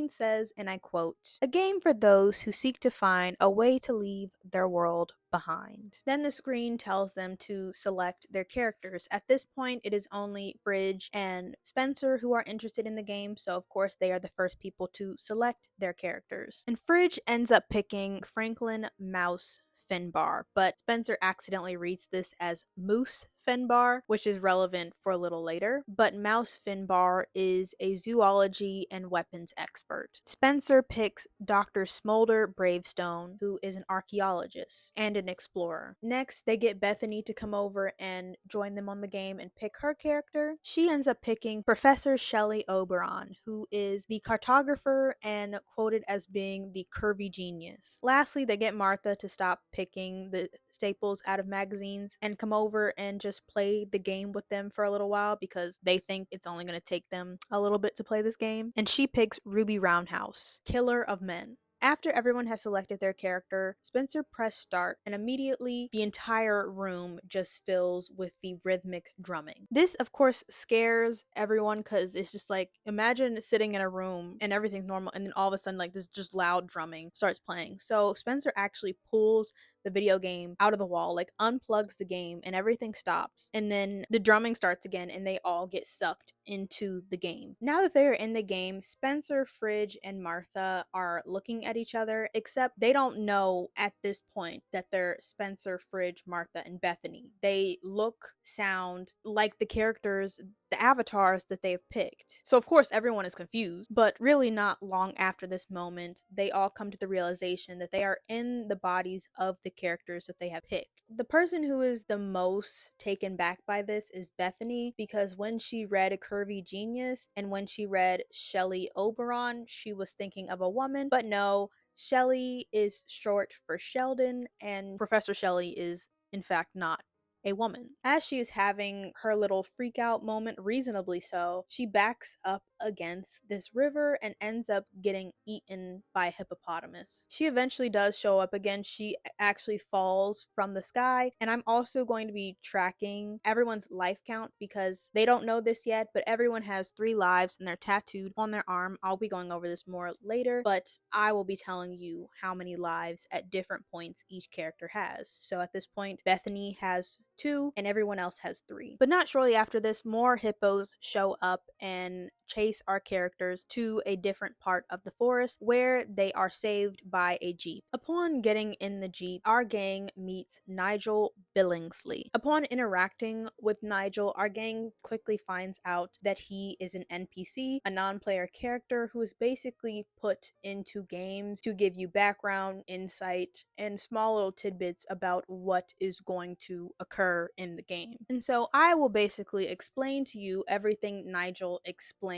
says, and I quote, "A game for those who seek to find a way to leave their world behind." Then the screen tells them to select their characters. At this point, it is only Fridge and Spencer who are interested in the game, so of course they are the first people to select their characters. And Fridge ends up picking Franklin Mouse Finbar, but Spencer accidentally reads this as Moose Finbar, which is relevant for a little later. But Mouse Finbar is a zoology and weapons expert. Spencer picks Dr. Smolder Bravestone, who is an archaeologist and an explorer. Next, they get Bethany to come over and join them on the game and pick her character. She ends up picking Professor Shelley Oberon, who is the cartographer and quoted as being the curvy genius. Lastly, they get Martha to stop picking the staples out of magazines and come over and just play the game with them for a little while because they think it's only going to take them a little bit to play this game. And she picks Ruby Roundhouse, Killer of Men. After everyone has selected their character, Spencer pressed start, and immediately the entire room just fills with the rhythmic drumming. This, of course, scares everyone because it's just like, imagine sitting in a room and everything's normal, and then all of a sudden, like, this just loud drumming starts playing. So Spencer actually pulls the video game out of the wall, like unplugs the game, and everything stops. And then the drumming starts again, and they all get sucked into the game. Now that they are in the game, Spencer, Fridge, and Martha are looking at each other, except they don't know at this point that they're Spencer, Fridge, Martha, and Bethany. They look, sound like the characters, the avatars that they've picked. So, of course, everyone is confused, but really not long after this moment, they all come to the realization that they are in the bodies of the characters that they have picked. The person who is the most taken back by this is Bethany, because when she read A Curvy Genius and when she read Shelley Oberon, she was thinking of a woman, but no, Shelley is short for Sheldon, and Professor Shelley is, in fact, not a woman. As she is having her little freak out moment, reasonably so, she backs up against this river and ends up getting eaten by a hippopotamus. She eventually does show up again. She actually falls from the sky, and I'm also going to be tracking everyone's life count because they don't know this yet, but everyone has 3 lives and they're tattooed on their arm. I'll be going over this more later, but I will be telling you how many lives at different points each character has. So at this point, Bethany has 2 and everyone else has 3. But not shortly after this, more hippos show up and chase our characters to a different part of the forest where they are saved by a jeep. Upon getting in the jeep, our gang meets Nigel Billingsley. Upon interacting with Nigel, our gang quickly finds out that he is an NPC, a non-player character who is basically put into games to give you background, insight, and small little tidbits about what is going to occur in the game. And so I will basically explain to you everything Nigel explains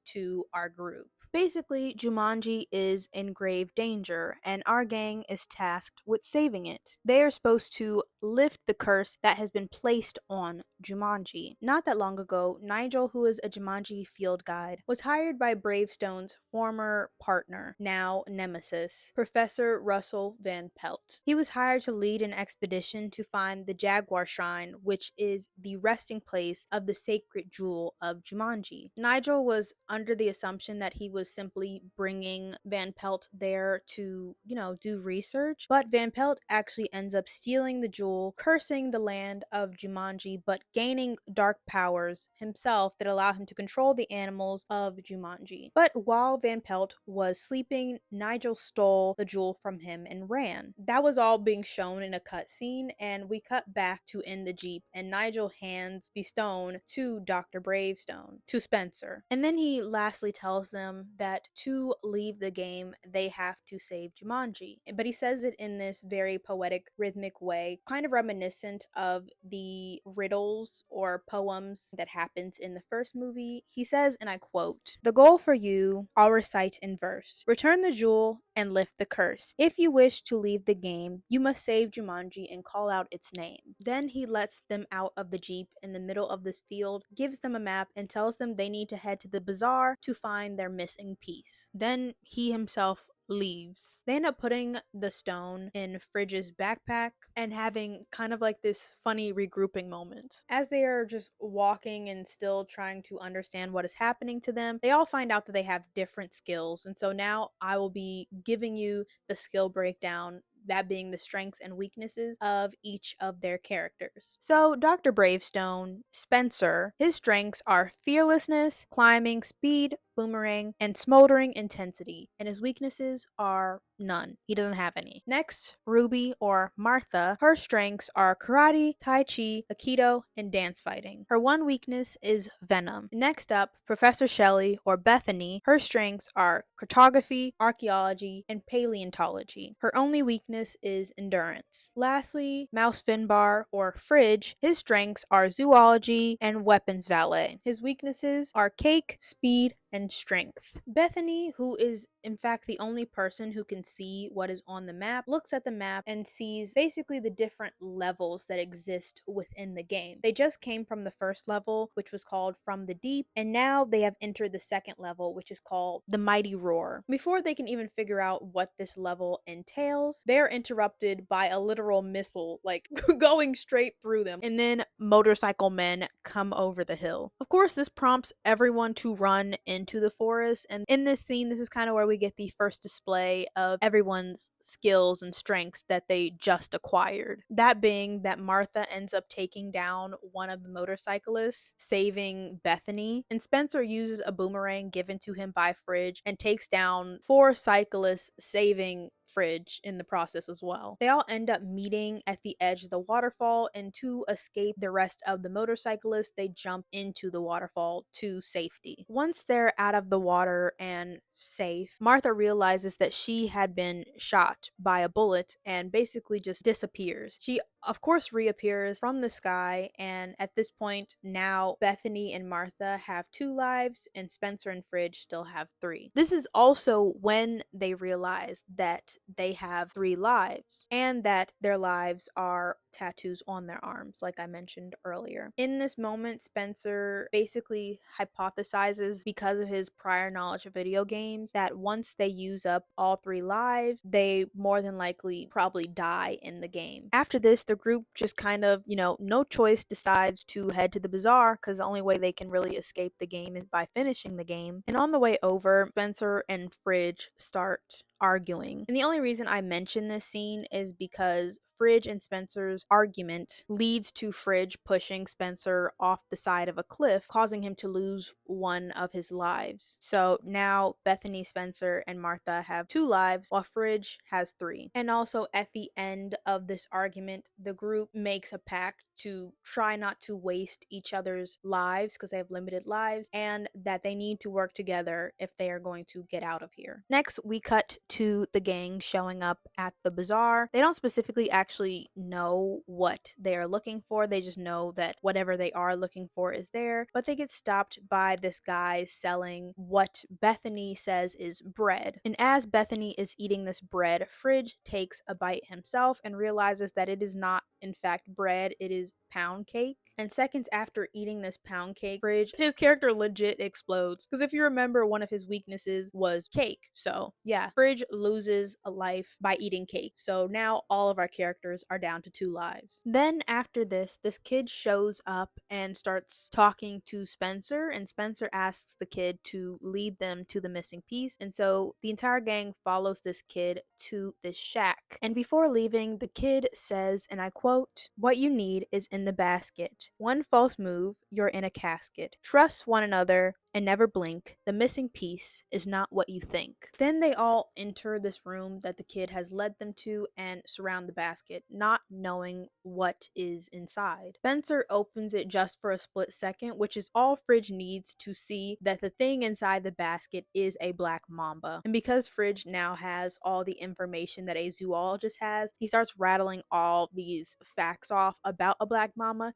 to our group. Basically, Jumanji is in grave danger, and our gang is tasked with saving it. They are supposed to lift the curse that has been placed on Jumanji. Not that long ago, Nigel, who is a Jumanji field guide, was hired by Bravestone's former partner, now nemesis, Professor Russell Van Pelt. He was hired to lead an expedition to find the Jaguar Shrine, which is the resting place of the sacred jewel of Jumanji. Nigel was under the assumption that he was simply bringing Van Pelt there to, do research, but Van Pelt actually ends up stealing the jewel, cursing the land of Jumanji, but gaining dark powers himself that allow him to control the animals of Jumanji. But while Van Pelt was sleeping, Nigel stole the jewel from him and ran. That was all being shown in a cutscene, and we cut back to in the Jeep, and Nigel hands the stone to Dr. Bravestone, to Spencer. And then he lastly tells them that to leave the game, they have to save Jumanji. But he says it in this very poetic, rhythmic way, kind of reminiscent of the riddles or poems that happens in the first movie. He says, and I quote, "The goal for you, I'll recite in verse. Return the jewel and lift the curse. If you wish to leave the game, you must save Jumanji and call out its name." Then he lets them out of the Jeep in the middle of this field, gives them a map, and tells them they need to head to the bazaar to find their missing piece. Then he himself leaves. They end up putting the stone in Fridge's backpack and having kind of like this funny regrouping moment. As they are just walking and still trying to understand what is happening to them, they all find out that they have different skills. And so now I will be giving you the skill breakdown, that being the strengths and weaknesses of each of their characters. So, Dr. Bravestone, Spencer, his strengths are fearlessness, climbing, speed, boomerang, and smoldering intensity, and his weaknesses are none. He doesn't have any. Next, Ruby or Martha, her strengths are karate, tai chi, aikido, and dance fighting. Her one weakness is venom. Next up, Professor Shelley or Bethany, her strengths are cartography, archaeology, and paleontology. Her only weakness is endurance. Lastly, Mouse Finbar or Fridge, his strengths are zoology and weapons valet. His weaknesses are cake, speed, and strength. Bethany, who is in fact the only person who can see what is on the map, looks at the map and sees basically the different levels that exist within the game. They just came from the first level, which was called From the Deep, and now they have entered the second level, which is called The Mighty Roar. Before they can even figure out what this level entails, they're interrupted by a literal missile, like going straight through them, and then motorcycle men come over the hill. Of course, this prompts everyone to run into the forest, and in this scene, this is kind of where we get the first display of everyone's skills and strengths that they just acquired. That being that Martha ends up taking down one of the motorcyclists, saving Bethany, and Spencer uses a boomerang given to him by Fridge and takes down 4 cyclists, saving Fridge in the process as well. They all end up meeting at the edge of the waterfall, and to escape the rest of the motorcyclists, they jump into the waterfall to safety. Once they're out of the water and safe, Martha realizes that she had been shot by a bullet and basically just disappears. She of course reappears from the sky, and at this point now Bethany and Martha have 2 lives and Spencer and Fridge still have 3. This is also when they realize that they have 3 lives and that their lives are tattoos on their arms, like I mentioned earlier. In this moment, Spencer basically hypothesizes, because of his prior knowledge of video games, that once they use up all 3 lives, they more than likely probably die in the game. After this, the group just kind of, no choice, decides to head to the bazaar because the only way they can really escape the game is by finishing the game. And on the way over, Spencer and Fridge start arguing. And the only reason I mention this scene is because Fridge and Spencer's argument leads to Fridge pushing Spencer off the side of a cliff, causing him to lose one of his lives. So now Bethany, Spencer, and Martha have 2 lives, while Fridge has 3. And also at the end of this argument, the group makes a pact to try not to waste each other's lives because they have limited lives, and that they need to work together if they are going to get out of here. Next, we cut to the gang showing up at the bazaar. They don't specifically actually know what they are looking for. They just know that whatever they are looking for is there, but they get stopped by this guy selling what Bethany says is bread. And as Bethany is eating this bread, Fridge takes a bite himself and realizes that it is not in fact bread, it is pound cake. And seconds after eating this pound cake, Fridge, his character legit explodes. Because if you remember, one of his weaknesses was cake. So yeah, Fridge loses a life by eating cake. So now all of our characters are down to 2 lives. Then after this kid shows up and starts talking to Spencer, and Spencer asks the kid to lead them to the missing piece. And so the entire gang follows this kid to this shack. And before leaving, the kid says, and I quote, "What you need is in the basket. One false move, you're in a casket. Trust one another and never blink. The missing piece is not what you think." Then they all enter this room that the kid has led them to and surround the basket, not knowing what is inside. Spencer opens it just for a split second, which is all Fridge needs to see that the thing inside the basket is a black mamba. And because Fridge now has all the information that a zoologist has, he starts rattling all these facts off about a black mamba,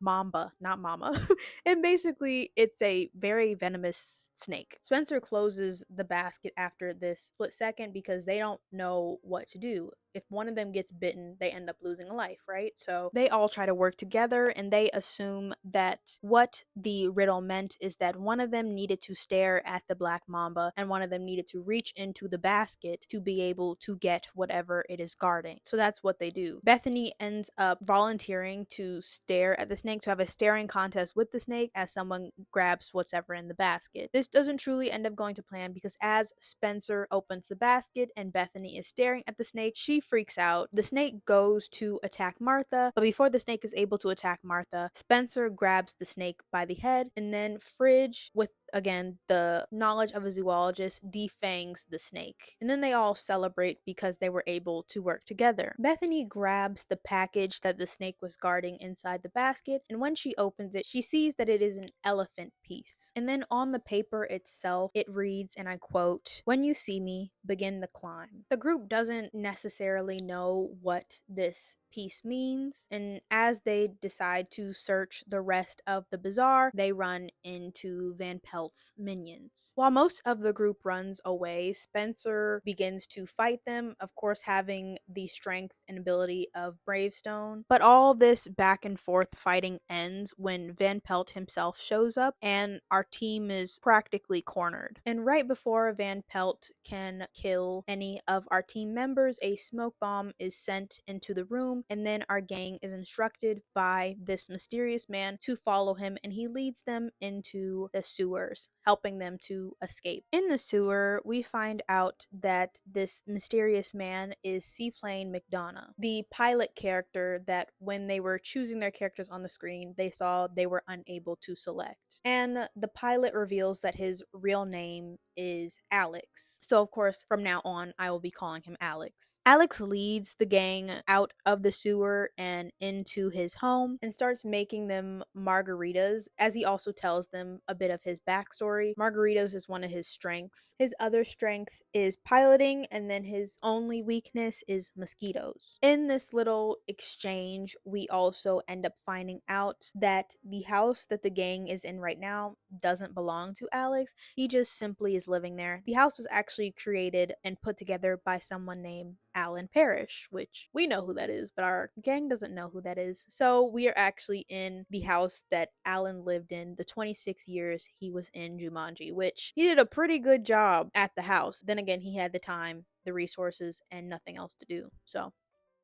not mama. And basically, it's a very venomous snake. Spencer closes the basket after this split second because they don't know what to do. If one of them gets bitten, they end up losing a life, right? So they all try to work together, and they assume that what the riddle meant is that one of them needed to stare at the black mamba and one of them needed to reach into the basket to be able to get whatever it is guarding. So that's what they do. Bethany ends up volunteering to stare at the snake, to have a staring contest with the snake as someone grabs whatever in the basket. This doesn't truly end up going to plan because as Spencer opens the basket and Bethany is staring at the snake, she freaks out. The snake goes to attack Martha, but before the snake is able to attack Martha, Spencer grabs the snake by the head, and then Fridge, with again the knowledge of a zoologist, defangs the snake. And then they all celebrate because they were able to work together. Bethany grabs the package that the snake was guarding inside the basket, and when she opens it, she sees that it is an elephant piece. And then on the paper itself, it reads, and I quote, "When you see me, begin the climb." The group doesn't necessarily know what this peace means. And as they decide to search the rest of the bazaar, they run into Van Pelt's minions. While most of the group runs away, Spencer begins to fight them, of course, having the strength and ability of Bravestone. But all this back and forth fighting ends when Van Pelt himself shows up, and our team is practically cornered. And right before Van Pelt can kill any of our team members, a smoke bomb is sent into the room, and then our gang is instructed by this mysterious man to follow him, and he leads them into the sewers, helping them to escape. In the sewer, we find out that this mysterious man is Seaplane McDonough, the pilot character that when they were choosing their characters on the screen, they saw they were unable to select. And the pilot reveals that his real name is Alex. So, of course, from now on, I will be calling him Alex. Alex leads the gang out of the sewer and into his home and starts making them margaritas, as he also tells them a bit of his backstory. Margaritas is one of his strengths. His other strength is piloting, and then his only weakness is mosquitoes. In this little exchange, we also end up finding out that the house that the gang is in right now doesn't belong to Alex. He just simply is living there. The house was actually created and put together by someone named Alan Parrish, which we know who that is, but our gang doesn't know who that is. So we are actually in the house that Alan lived in the 26 years he was in Jumanji, which he did a pretty good job at the house. Then again, he had the time, the resources, and nothing else to do. So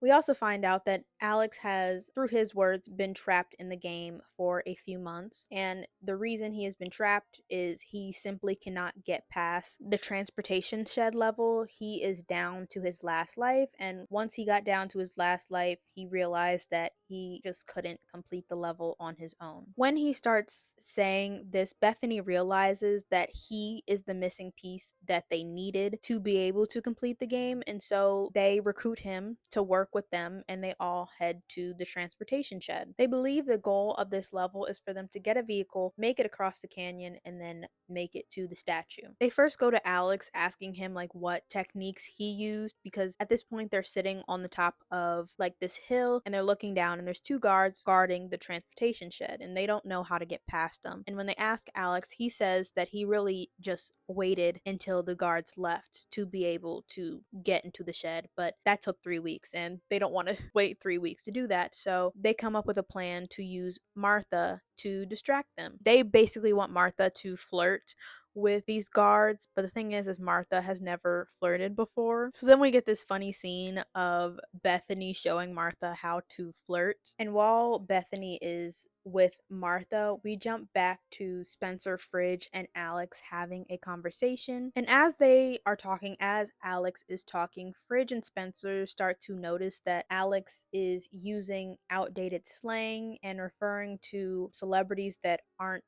we also find out that Alex has, through his words, been trapped in the game for a few months. And the reason he has been trapped is he simply cannot get past the transportation shed level. He is down to his last life. And once he got down to his last life, he realized that he just couldn't complete the level on his own. When he starts saying this, Bethany realizes that he is the missing piece that they needed to be able to complete the game. And so they recruit him to work with them, and they all head to the transportation shed. They believe the goal of this level is for them to get a vehicle, make it across the canyon, and then make it to the statue. They first go to Alex, asking him like what techniques he used, because at this point they're sitting on the top of like this hill and they're looking down, and there's two guards guarding the transportation shed, and they don't know how to get past them. And when they ask Alex, he says that he really just waited until the guards left to be able to get into the shed, but that took 3 weeks, and they don't want to wait 3 weeks to do that. So they come up with a plan to use Martha to distract them. They basically want Martha to flirt with these guards, but the thing is Martha has never flirted before. So then we get this funny scene of Bethany showing Martha how to flirt. And while Bethany is with Martha, we jump back to Spencer, Fridge, and Alex having a conversation. And as they are talking, as Alex is talking, Fridge and Spencer start to notice that Alex is using outdated slang and referring to celebrities that aren't,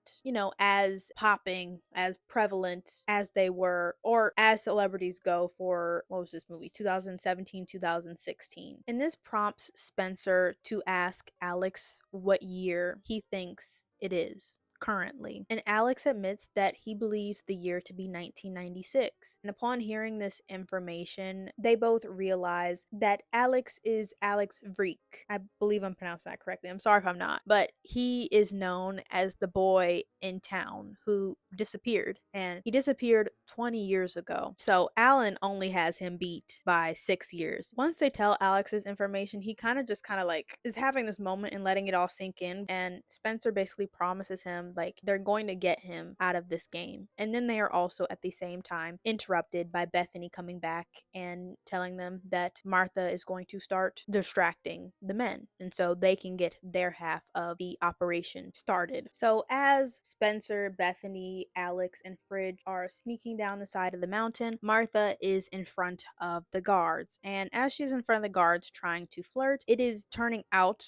as popping, as prevalent as they were, or as celebrities go for, what was this movie, 2017, 2016. And this prompts Spencer to ask Alex what year he thinks it is currently. And Alex admits that he believes the year to be 1996. And upon hearing this information, they both realize that Alex is Alex Vreek. I believe I'm pronouncing that correctly. I'm sorry if I'm not. But he is known as the boy in town who disappeared. And he disappeared 20 years ago. So Alan only has him beat by 6 years. Once they tell Alex this information, he kind of like is having this moment and letting it all sink in. And Spencer basically promises him like they're going to get him out of this game. And then they are also at the same time interrupted by Bethany coming back and telling them that Martha is going to start distracting the men, and so they can get their half of the operation started. So as Spencer, Bethany, Alex, and Fridge are sneaking down the side of the mountain, Martha is in front of the guards. And as she's in front of the guards trying to flirt, it is turning out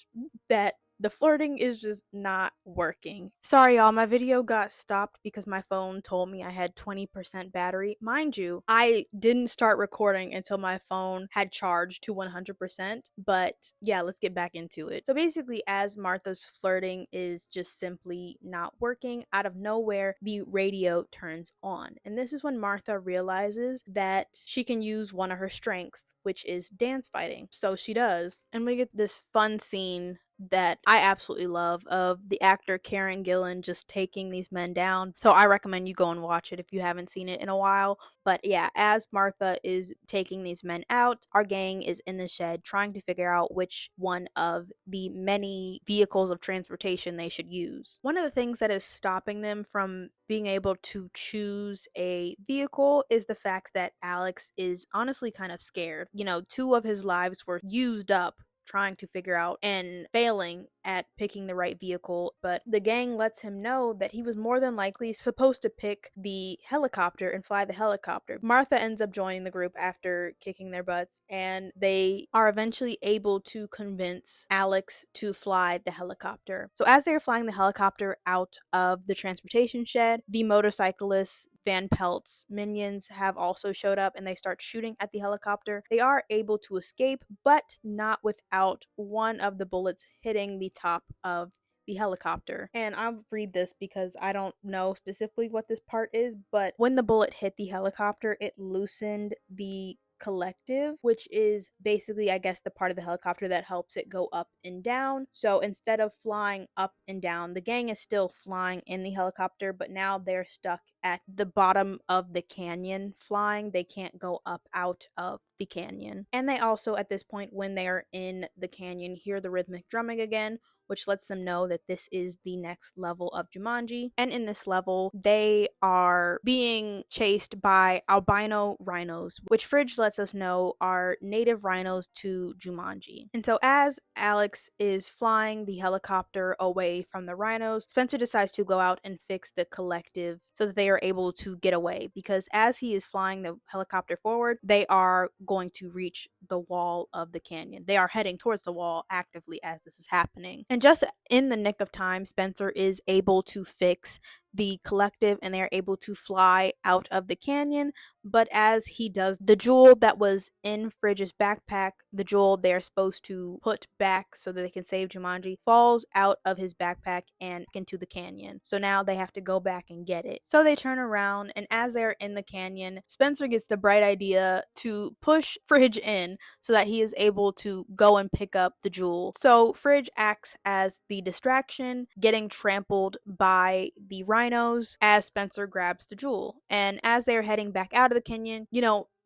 that The flirting is just not working. Sorry, y'all, my video got stopped because my phone told me I had 20% battery. Mind you, I didn't start recording until my phone had charged to 100%. But yeah, let's get back into it. So basically, as Martha's flirting is just simply not working, out of nowhere, the radio turns on. And this is when Martha realizes that she can use one of her strengths, which is dance fighting. So she does. And we get this fun scene that I absolutely love of the actor Karen Gillan just taking these men down. So I recommend you go and watch it if you haven't seen it in a while. But yeah, as Martha is taking these men out, our gang is in the shed trying to figure out which one of the many vehicles of transportation they should use. One of the things that is stopping them from being able to choose a vehicle is the fact that Alex is honestly kind of scared. You know, 2 of his lives were used up trying to figure out and failing at picking the right vehicle, but the gang lets him know that he was more than likely supposed to pick the helicopter and fly the helicopter. Martha ends up joining the group after kicking their butts, and they are eventually able to convince Alex to fly the helicopter. So as they're flying the helicopter out of the transportation shed, the motorcyclists Van Pelt's minions have also showed up and they start shooting at the helicopter. They are able to escape, but not without one of the bullets hitting the top of the helicopter. And I'll read this because I don't know specifically what this part is, but when the bullet hit the helicopter, it loosened the collective, which is basically, I guess, the part of the helicopter that helps it go up and down. So instead of flying up and down, the gang is still flying in the helicopter, but now they're stuck at the bottom of the canyon flying. They can't go up out of the canyon. And they also, at this point, when they are in the canyon, hear the rhythmic drumming again, which lets them know that this is the next level of Jumanji. And in this level, they are being chased by albino rhinos, which Fridge lets us know are native rhinos to Jumanji. And so as Alex is flying the helicopter away from the rhinos, Spencer decides to go out and fix the collective so that they are able to get away, because as he is flying the helicopter forward, they are going to reach the wall of the canyon. They are heading towards the wall actively as this is happening. And just in the nick of time, Spencer is able to fix the collective and they are able to fly out of the canyon. But as he does, the jewel that was in Fridge's backpack, the jewel they're supposed to put back so that they can save Jumanji, falls out of his backpack and into the canyon. So now they have to go back and get it. So they turn around, and as they're in the canyon, Spencer gets the bright idea to push Fridge in so that he is able to go and pick up the jewel. So Fridge acts as the distraction, getting trampled by the rhinos as Spencer grabs the jewel. And as they're heading back out of the canyon,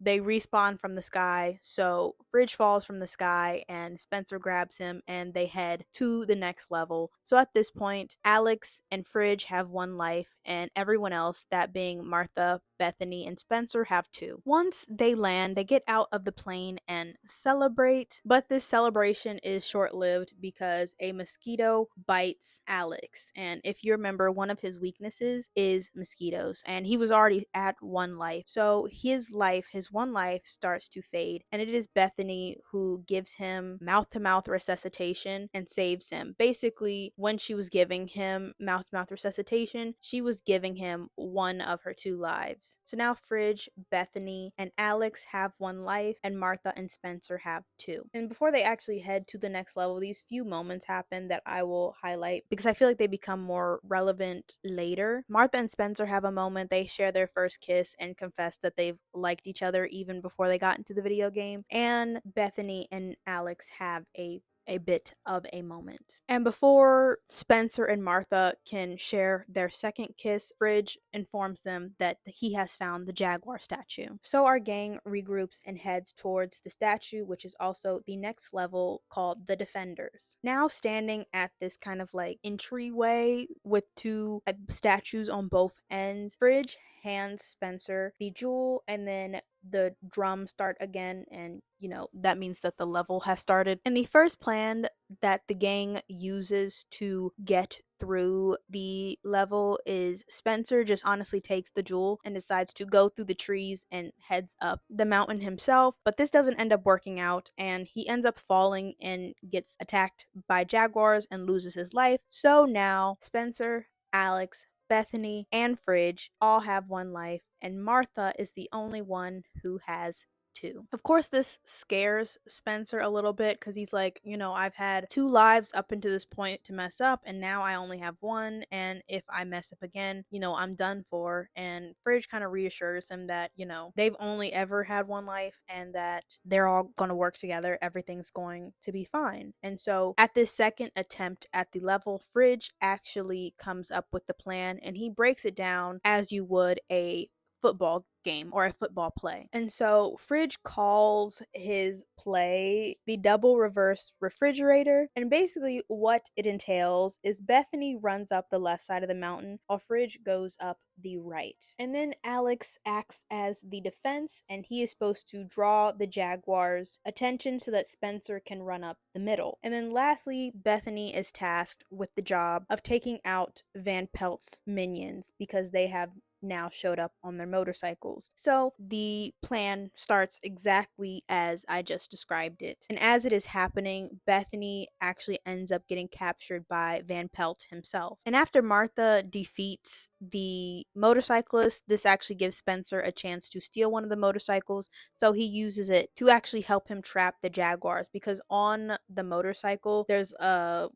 they respawn from the sky. So Fridge falls from the sky and Spencer grabs him and they head to the next level. So at this point, Alex and Fridge have 1 life and everyone else, that being Martha, Bethany, and Spencer, have 2. Once they land, they get out of the plane and celebrate, but this celebration is short-lived because a mosquito bites Alex. And if you remember, one of his weaknesses is mosquitoes, and he was already at 1 life. So his 1 life starts to fade, and it is Bethany who gives him mouth-to-mouth resuscitation and saves him. Basically, when she was giving him mouth-to-mouth resuscitation, she was giving him one of her 2 lives. So now Fridge, Bethany, and Alex have 1 life, and Martha and Spencer have 2. And before they actually head to the next level, these few moments happen that I will highlight because I feel like they become more relevant later. Martha and Spencer have a moment. They share their first kiss and confess that they've liked each other even before they got into the video game. And Bethany and Alex have a bit of a moment. And before Spencer and Martha can share their second kiss, Fridge informs them that he has found the jaguar statue. So our gang regroups and heads towards the statue, which is also the next level called the Defenders. Now standing at this kind of like entryway with 2 statues on both ends, Fridge hands Spencer the jewel, and then the drums start again, and that means that the level has started. And the first plan that the gang uses to get through the level is Spencer just honestly takes the jewel and decides to go through the trees and heads up the mountain himself. But this doesn't end up working out, and he ends up falling and gets attacked by jaguars and loses his life. So now Spencer, Alex, Bethany, and Fridge all have one life, and Martha is the only one who has two. Of course, this scares Spencer a little bit because he's like, I've had two lives up until this point to mess up, and now I only have one. And if I mess up again, I'm done for. And Fridge kind of reassures him that, they've only ever had one life and that they're all going to work together. Everything's going to be fine. And so at this second attempt at the level, Fridge actually comes up with the plan and he breaks it down as you would a football game or a football play. And so Fridge calls his play the double reverse refrigerator. And basically what it entails is Bethany runs up the left side of the mountain while Fridge goes up the right. And then Alex acts as the defense and he is supposed to draw the Jaguars' attention so that Spencer can run up the middle. And then lastly, Bethany is tasked with the job of taking out Van Pelt's minions because they have now showed up on their motorcycles. So the plan starts exactly as I just described it. And as it is happening, Bethany actually ends up getting captured by Van Pelt himself. And after Martha defeats the motorcyclist, this actually gives Spencer a chance to steal one of the motorcycles. So he uses it to actually help him trap the Jaguars because on the motorcycle, there's a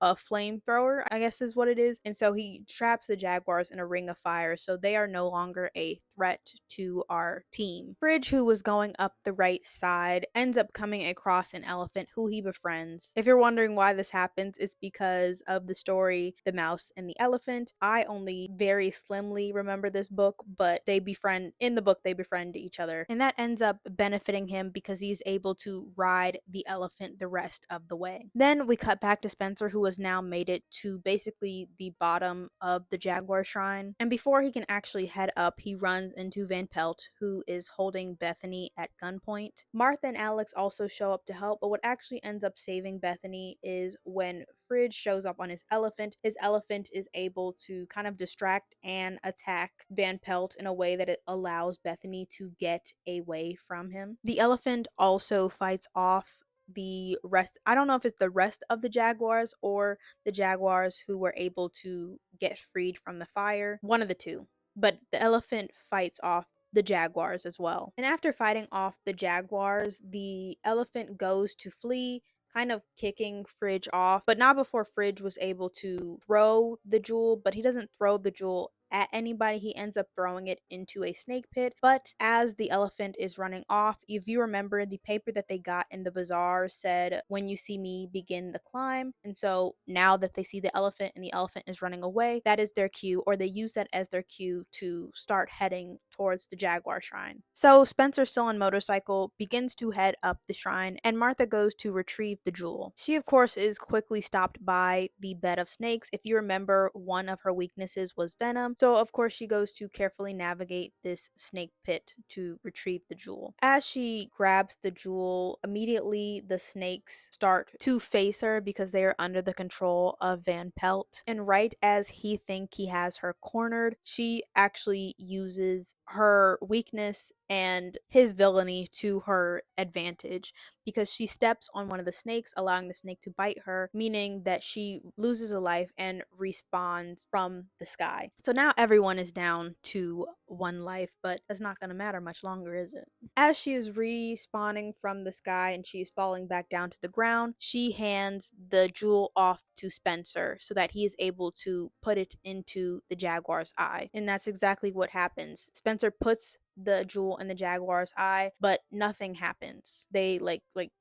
flamethrower, I guess is what it is. And so he traps the Jaguars in a ring of fire, so they are no longer a threat to our team. Fridge, who was going up the right side, ends up coming across an elephant who he befriends. If you're wondering why this happens, it's because of the story The Mouse and the Elephant. I only very slimly remember this book, but in the book they befriend each other. And that ends up benefiting him because he's able to ride the elephant the rest of the way. Then we cut back to Spencer, who has now made it to basically the bottom of the Jaguar Shrine. And before he can actually head up, he runs into Van Pelt, who is holding Bethany at gunpoint. Martha and Alex also show up to help, but what actually ends up saving Bethany is when Fridge shows up on his elephant. His elephant is able to kind of distract and attack Van Pelt in a way that it allows Bethany to get away from him. The elephant also fights off the rest. I don't know if it's the rest of the Jaguars or the Jaguars who were able to get freed from the fire. One of the two. But the elephant fights off the Jaguars as well. And after fighting off the Jaguars, the elephant goes to flee, kind of kicking Fridge off, but not before Fridge was able to throw the jewel. But he doesn't throw the jewel at anybody. He ends up throwing it into a snake pit. But as the elephant is running off, if you remember, the paper that they got in the bazaar said, "When you see me, begin the climb." And so now that they see the elephant and the elephant is running away, that is their cue, or they use that as their cue to start heading towards the Jaguar Shrine. So Spencer, still on motorcycle, begins to head up the shrine, and Martha goes to retrieve the jewel. She, of course, is quickly stopped by the bed of snakes. If you remember, one of her weaknesses was venom. So, of course, she goes to carefully navigate this snake pit to retrieve the jewel. As she grabs the jewel, immediately the snakes start to face her because they are under the control of Van Pelt. And right as he thinks he has her cornered, she actually uses her weakness and his villainy to her advantage because she steps on one of the snakes, allowing the snake to bite her, meaning that she loses a life and respawns from the sky. So now everyone is down to one life, but that's not going to matter much longer, is it? As she is respawning from the sky and she's falling back down to the ground, she hands the jewel off to Spencer so that he is able to put it into the Jaguar's eye. And that's exactly what happens. Spencer puts the jewel in the Jaguar's eye, but nothing happens. They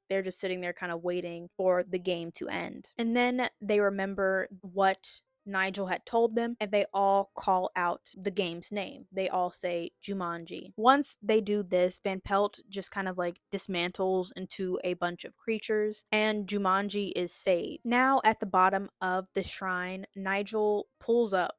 they're just sitting there kind of waiting for the game to end. And then they remember what Nigel had told them, and they all call out the game's name. They all say Jumanji. Once they do this, Van Pelt just kind of dismantles into a bunch of creatures, and Jumanji is saved. Now at the bottom of the shrine, Nigel pulls up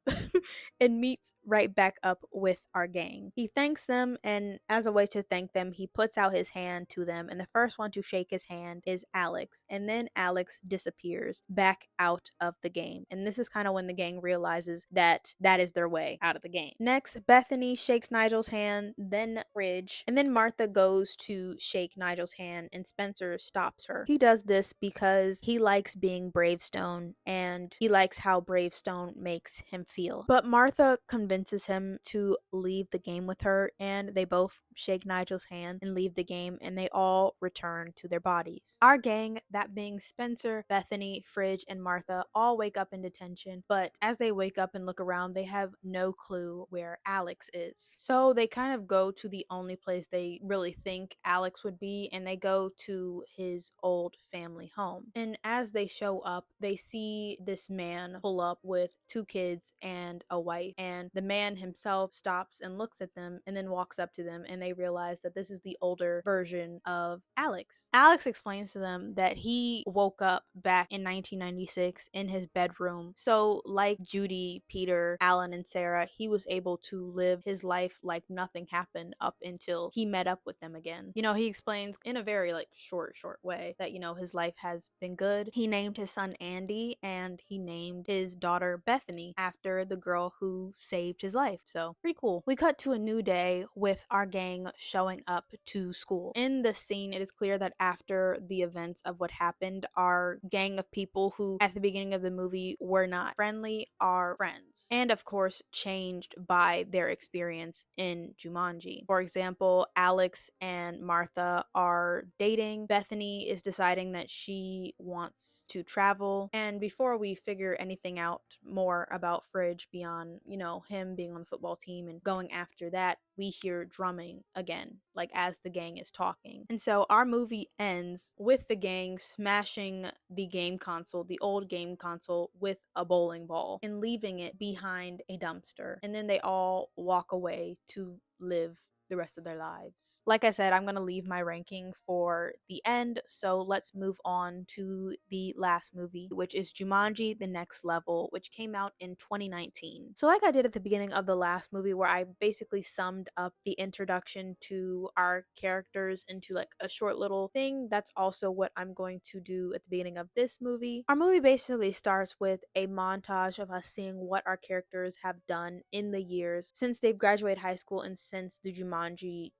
and meets right back up with our gang. He thanks them, and as a way to thank them, he puts out his hand to them, and the first one to shake his hand is Alex, and then Alex disappears back out of the game. And this is kind of of when the gang realizes that that is their way out of the game. Next, Bethany shakes Nigel's hand, then Ridge, and then Martha goes to shake Nigel's hand and Spencer stops her. He does this because he likes being Bravestone and he likes how Bravestone makes him feel. But Martha convinces him to leave the game with her, and they both shake Nigel's hand and leave the game, and they all return to their bodies. Our gang, that being Spencer, Bethany, Fridge, and Martha, all wake up in detention, but as they wake up and look around, they have no clue where Alex is. So they kind of go to the only place they really think Alex would be, and they go to his old family home. And as they show up, they see this man pull up with two kids and a wife, and the man himself stops and looks at them and then walks up to them, and they realize that this is the older version of Alex. Alex explains to them that he woke up back in 1996 in his bedroom. So like Judy, Peter, Alan, and Sarah, he was able to live his life like nothing happened up until he met up with them again. He explains in a very like short way that, his life has been good. He named his son Andy, and he named his daughter Bethany after the girl who saved his life. So pretty cool. We cut to a new day with our gang showing up to school. In this scene, it is clear that after the events of what happened, our gang of people who at the beginning of the movie were not friendly are friends. And of course, changed by their experience in Jumanji. For example, Alex and Martha are dating. Bethany is deciding that she wants to travel. And before we figure anything out more about Fridge beyond, him being on the football team and going after that, we hear drumming again, like as the gang is talking. And so our movie ends with the gang smashing the game console, the old game console, with a bowling ball and leaving it behind a dumpster. And then they all walk away to live the rest of their lives. Like I said, I'm going to leave my ranking for the end, so let's move on to the last movie, which is Jumanji: The Next Level, which came out in 2019. So like I did at the beginning of the last movie, where I basically summed up the introduction to our characters into like a short little thing, that's also what I'm going to do at the beginning of this movie. Our movie basically starts with a montage of us seeing what our characters have done in the years since they've graduated high school and since the Jumanji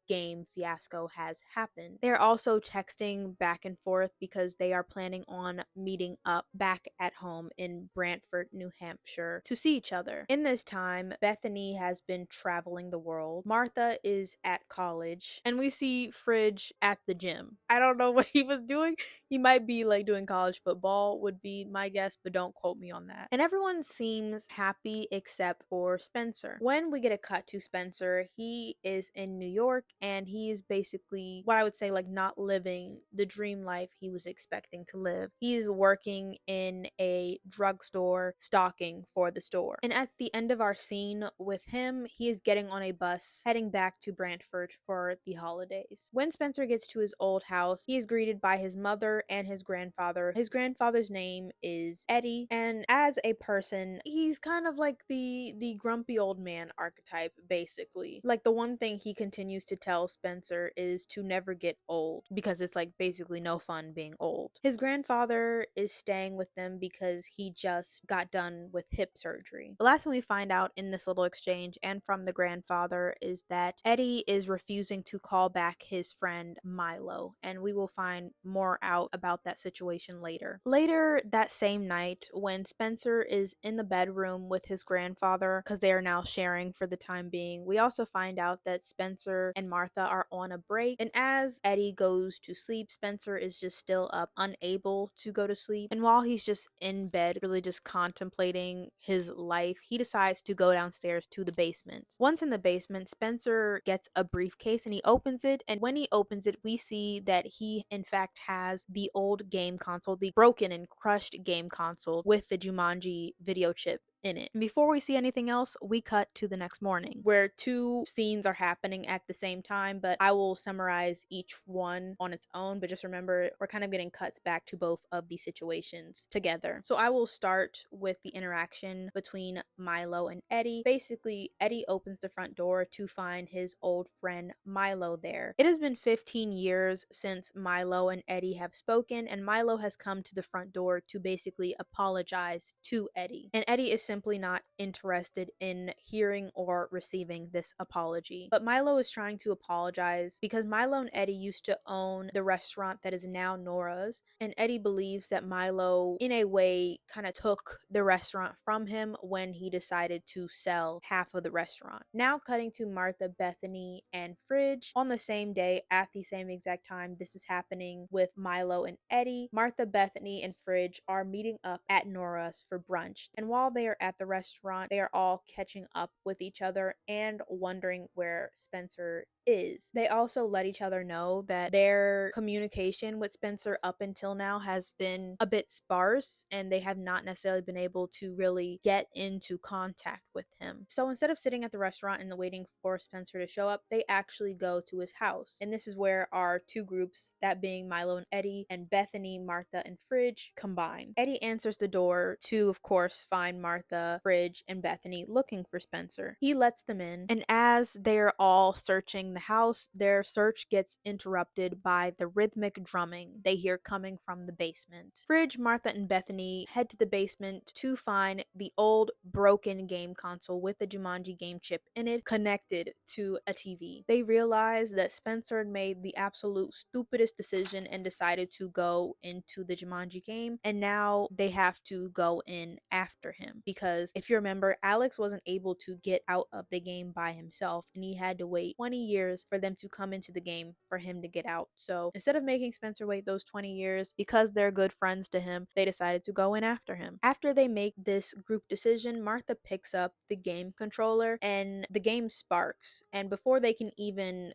game fiasco has happened. They're also texting back and forth because they are planning on meeting up back at home in Brantford, New Hampshire to see each other. In this time, Bethany has been traveling the world. Martha is at college, and we see Fridge at the gym. I don't know what he was doing. He might be like doing college football, would be my guess, but don't quote me on that. And everyone seems happy except for Spencer. When we get a cut to Spencer, he is in New York, and he is basically what I would say like not living the dream life he was expecting to live. He is working in a drugstore, stocking for the store. And at the end of our scene with him, he is getting on a bus heading back to Brantford for the holidays. When Spencer gets to his old house, he is greeted by his mother and his grandfather. His grandfather's name is Eddie, and as a person, he's kind of like the grumpy old man archetype, basically. Like the one thing he continues to tell Spencer is to never get old, because it's like basically no fun being old. His grandfather is staying with them because he just got done with hip surgery. The last thing we find out in this little exchange and from the grandfather is that Eddie is refusing to call back his friend Milo, and we will find more out about that situation later. Later that same night, when Spencer is in the bedroom with his grandfather, because they are now sharing for the time being, we also find out that Spencer and Martha are on a break, and as Eddie goes to sleep, Spencer is just still up, unable to go to sleep, and while he's just in bed, really just contemplating his life, he decides to go downstairs to the basement. Once in the basement, Spencer gets a briefcase and he opens it, and when he opens it, we see that he in fact has the old game console, the broken and crushed game console with the Jumanji video chip in it. And before we see anything else, we cut to the next morning where two scenes are happening at the same time, but I will summarize each one on its own. But just remember, we're kind of getting cuts back to both of these situations together. So I will start with the interaction between Milo and Eddie. Basically, Eddie opens the front door to find his old friend Milo there. It has been 15 years since Milo and Eddie have spoken, and Milo has come to the front door to basically apologize to Eddie. And Eddie is simply not interested in hearing or receiving this apology. But Milo is trying to apologize because Milo and Eddie used to own the restaurant that is now Nora's, and Eddie believes that Milo, in a way, kind of took the restaurant from him when he decided to sell half of the restaurant. Now, cutting to Martha, Bethany, and Fridge on the same day at the same exact time. This is happening with Milo and Eddie. Martha, Bethany, and Fridge are meeting up at Nora's for brunch. And while they are at the restaurant, they are all catching up with each other and wondering where Spencer is. They also let each other know that their communication with Spencer up until now has been a bit sparse and they have not necessarily been able to really get into contact with him. So instead of sitting at the restaurant and waiting for Spencer to show up, they actually go to his house. And this is where our two groups, that being Milo and Eddie, and Bethany, Martha, and Fridge, combine. Eddie answers the door to, of course, find Martha, Fridge, and Bethany looking for Spencer. He lets them in, and as they're all searching the house, their search gets interrupted by the rhythmic drumming they hear coming from the basement. Fridge, Martha, and Bethany head to the basement to find the old broken game console with the Jumanji game chip in it connected to a TV. They realize that Spencer had made the absolute stupidest decision and decided to go into the Jumanji game, and now they have to go in after him because if you remember, Alex wasn't able to get out of the game by himself and he had to wait 20 years for them to come into the game for him to get out. So instead of making Spencer wait those 20 years, because they're good friends to him, they decided to go in after him. After they make this group decision, Martha picks up the game controller and the game sparks. And before they can even,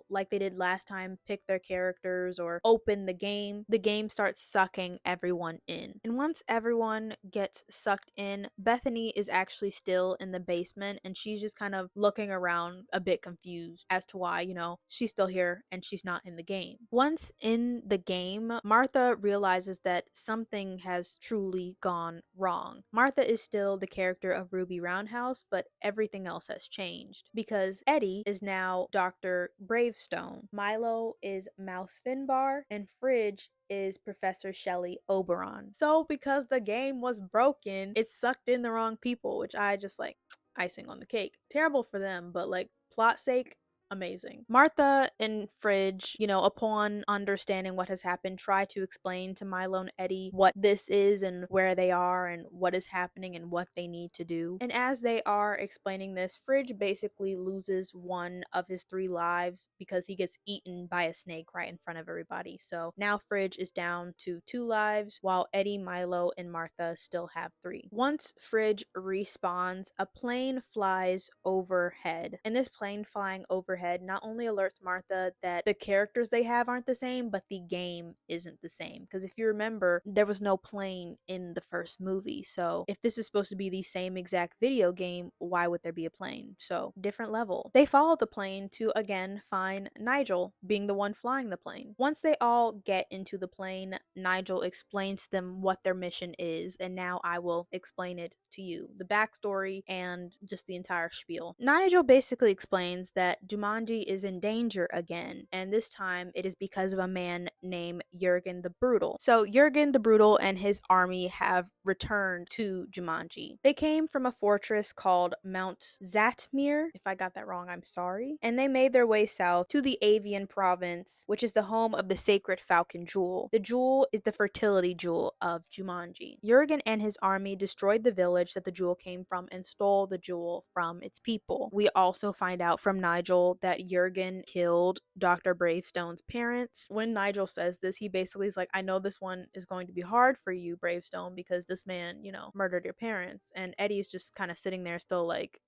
like they did last time, pick their characters or open the game starts sucking everyone in. And once everyone gets sucked in, Bethany is actually still in the basement and she's just kind of looking around a bit confused as to why, she's still here and she's not in the game. Once in the game, Martha realizes that something has truly gone wrong. Martha is still the character of Ruby Roundhouse, but everything else has changed because Eddie is now Dr. Bravestone, Milo is Mouse Finbar, and Fridge is Professor Shelley Oberon. So because the game was broken, it sucked in the wrong people, which I just icing on the cake. Terrible for them, but plot sake, amazing. Martha and Fridge, upon understanding what has happened, try to explain to Milo and Eddie what this is and where they are and what is happening and what they need to do. And as they are explaining this, Fridge basically loses one of his 3 lives because he gets eaten by a snake right in front of everybody. So now Fridge is down to 2 lives while Eddie, Milo, and Martha still have 3. Once Fridge respawns, a plane flies overhead. And this plane flying overhead not only alerts Martha that the characters they have aren't the same, but the game isn't the same. Because if you remember, there was no plane in the first movie. So if this is supposed to be the same exact video game, why would there be a plane? So different level. They follow the plane to again find Nigel being the one flying the plane. Once they all get into the plane, Nigel explains to them what their mission is, and now I will explain it to you. The backstory and just the entire spiel. Nigel basically explains that Jumanji is in danger again, and this time it is because of a man named Jurgen the Brutal. So Jurgen the Brutal and his army have returned to Jumanji. They came from a fortress called Mount Zatmir. If I got that wrong, I'm sorry. And they made their way south to the Avian province, which is the home of the sacred Falcon Jewel. The jewel is the fertility jewel of Jumanji. Jurgen and his army destroyed the village that the jewel came from and stole the jewel from its people. We also find out from Nigel that Jurgen killed Dr. Bravestone's parents. When Nigel says this, he basically is like, I know this one is going to be hard for you, Bravestone, because this man, murdered your parents. And Eddie's just kind of sitting there still like,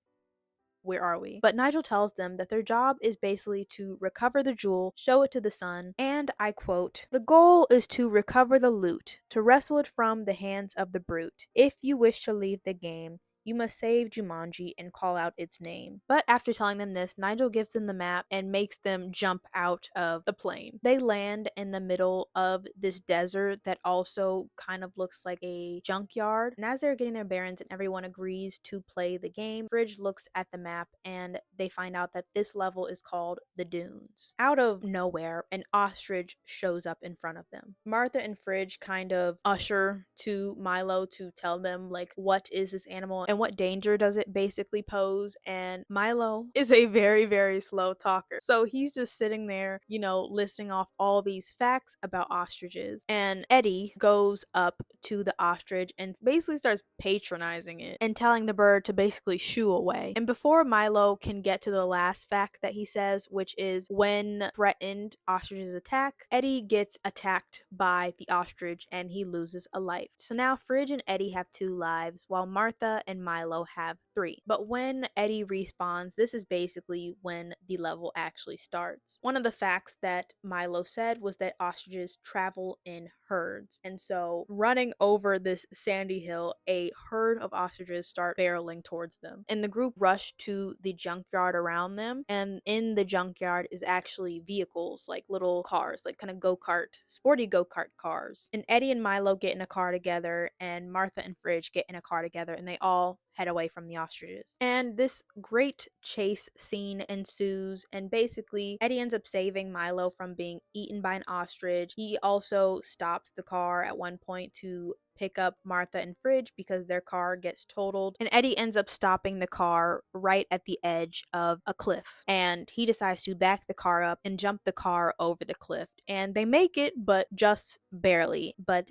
where are we? But Nigel tells them that their job is basically to recover the jewel, show it to the sun, and I quote, "The goal is to recover the loot, to wrestle it from the hands of the brute. If you wish to leave the game, You must save Jumanji and call out its name. But after telling them this, Nigel gives them the map and makes them jump out of the plane. They land in the middle of this desert that also kind of looks like a junkyard. And as they're getting their bearings and everyone agrees to play the game, Fridge looks at the map and they find out that this level is called the Dunes. Out of nowhere, an ostrich shows up in front of them. Martha and Fridge kind of usher to Milo to tell them, like, what is this animal and what danger does it basically pose. And Milo is a very, very slow talker. So he's just sitting there, listing off all these facts about ostriches. And Eddie goes up to the ostrich and basically starts patronizing it and telling the bird to basically shoo away. And before Milo can get to the last fact that he says, which is when threatened ostriches attack, Eddie gets attacked by the ostrich and he loses a life. So now Fridge and Eddie have 2 lives while Martha and Milo have 3. But when Eddie respawns, this is basically when the level actually starts. One of the facts that Milo said was that ostriches travel in herds. And so running over this sandy hill, a herd of ostriches start barreling towards them. And the group rush to the junkyard around them. And in the junkyard is actually vehicles, like little cars, like kind of go-kart, sporty go-kart cars. And Eddie and Milo get in a car together, and Martha and Fridge get in a car together, and they all head away from the ostriches. And this great chase scene ensues, and basically Eddie ends up saving Milo from being eaten by an ostrich. He also stops the car at one point to pick up Martha and Fridge because their car gets totaled. And Eddie ends up stopping the car right at the edge of a cliff. And he decides to back the car up and jump the car over the cliff. And they make it, but just barely. But,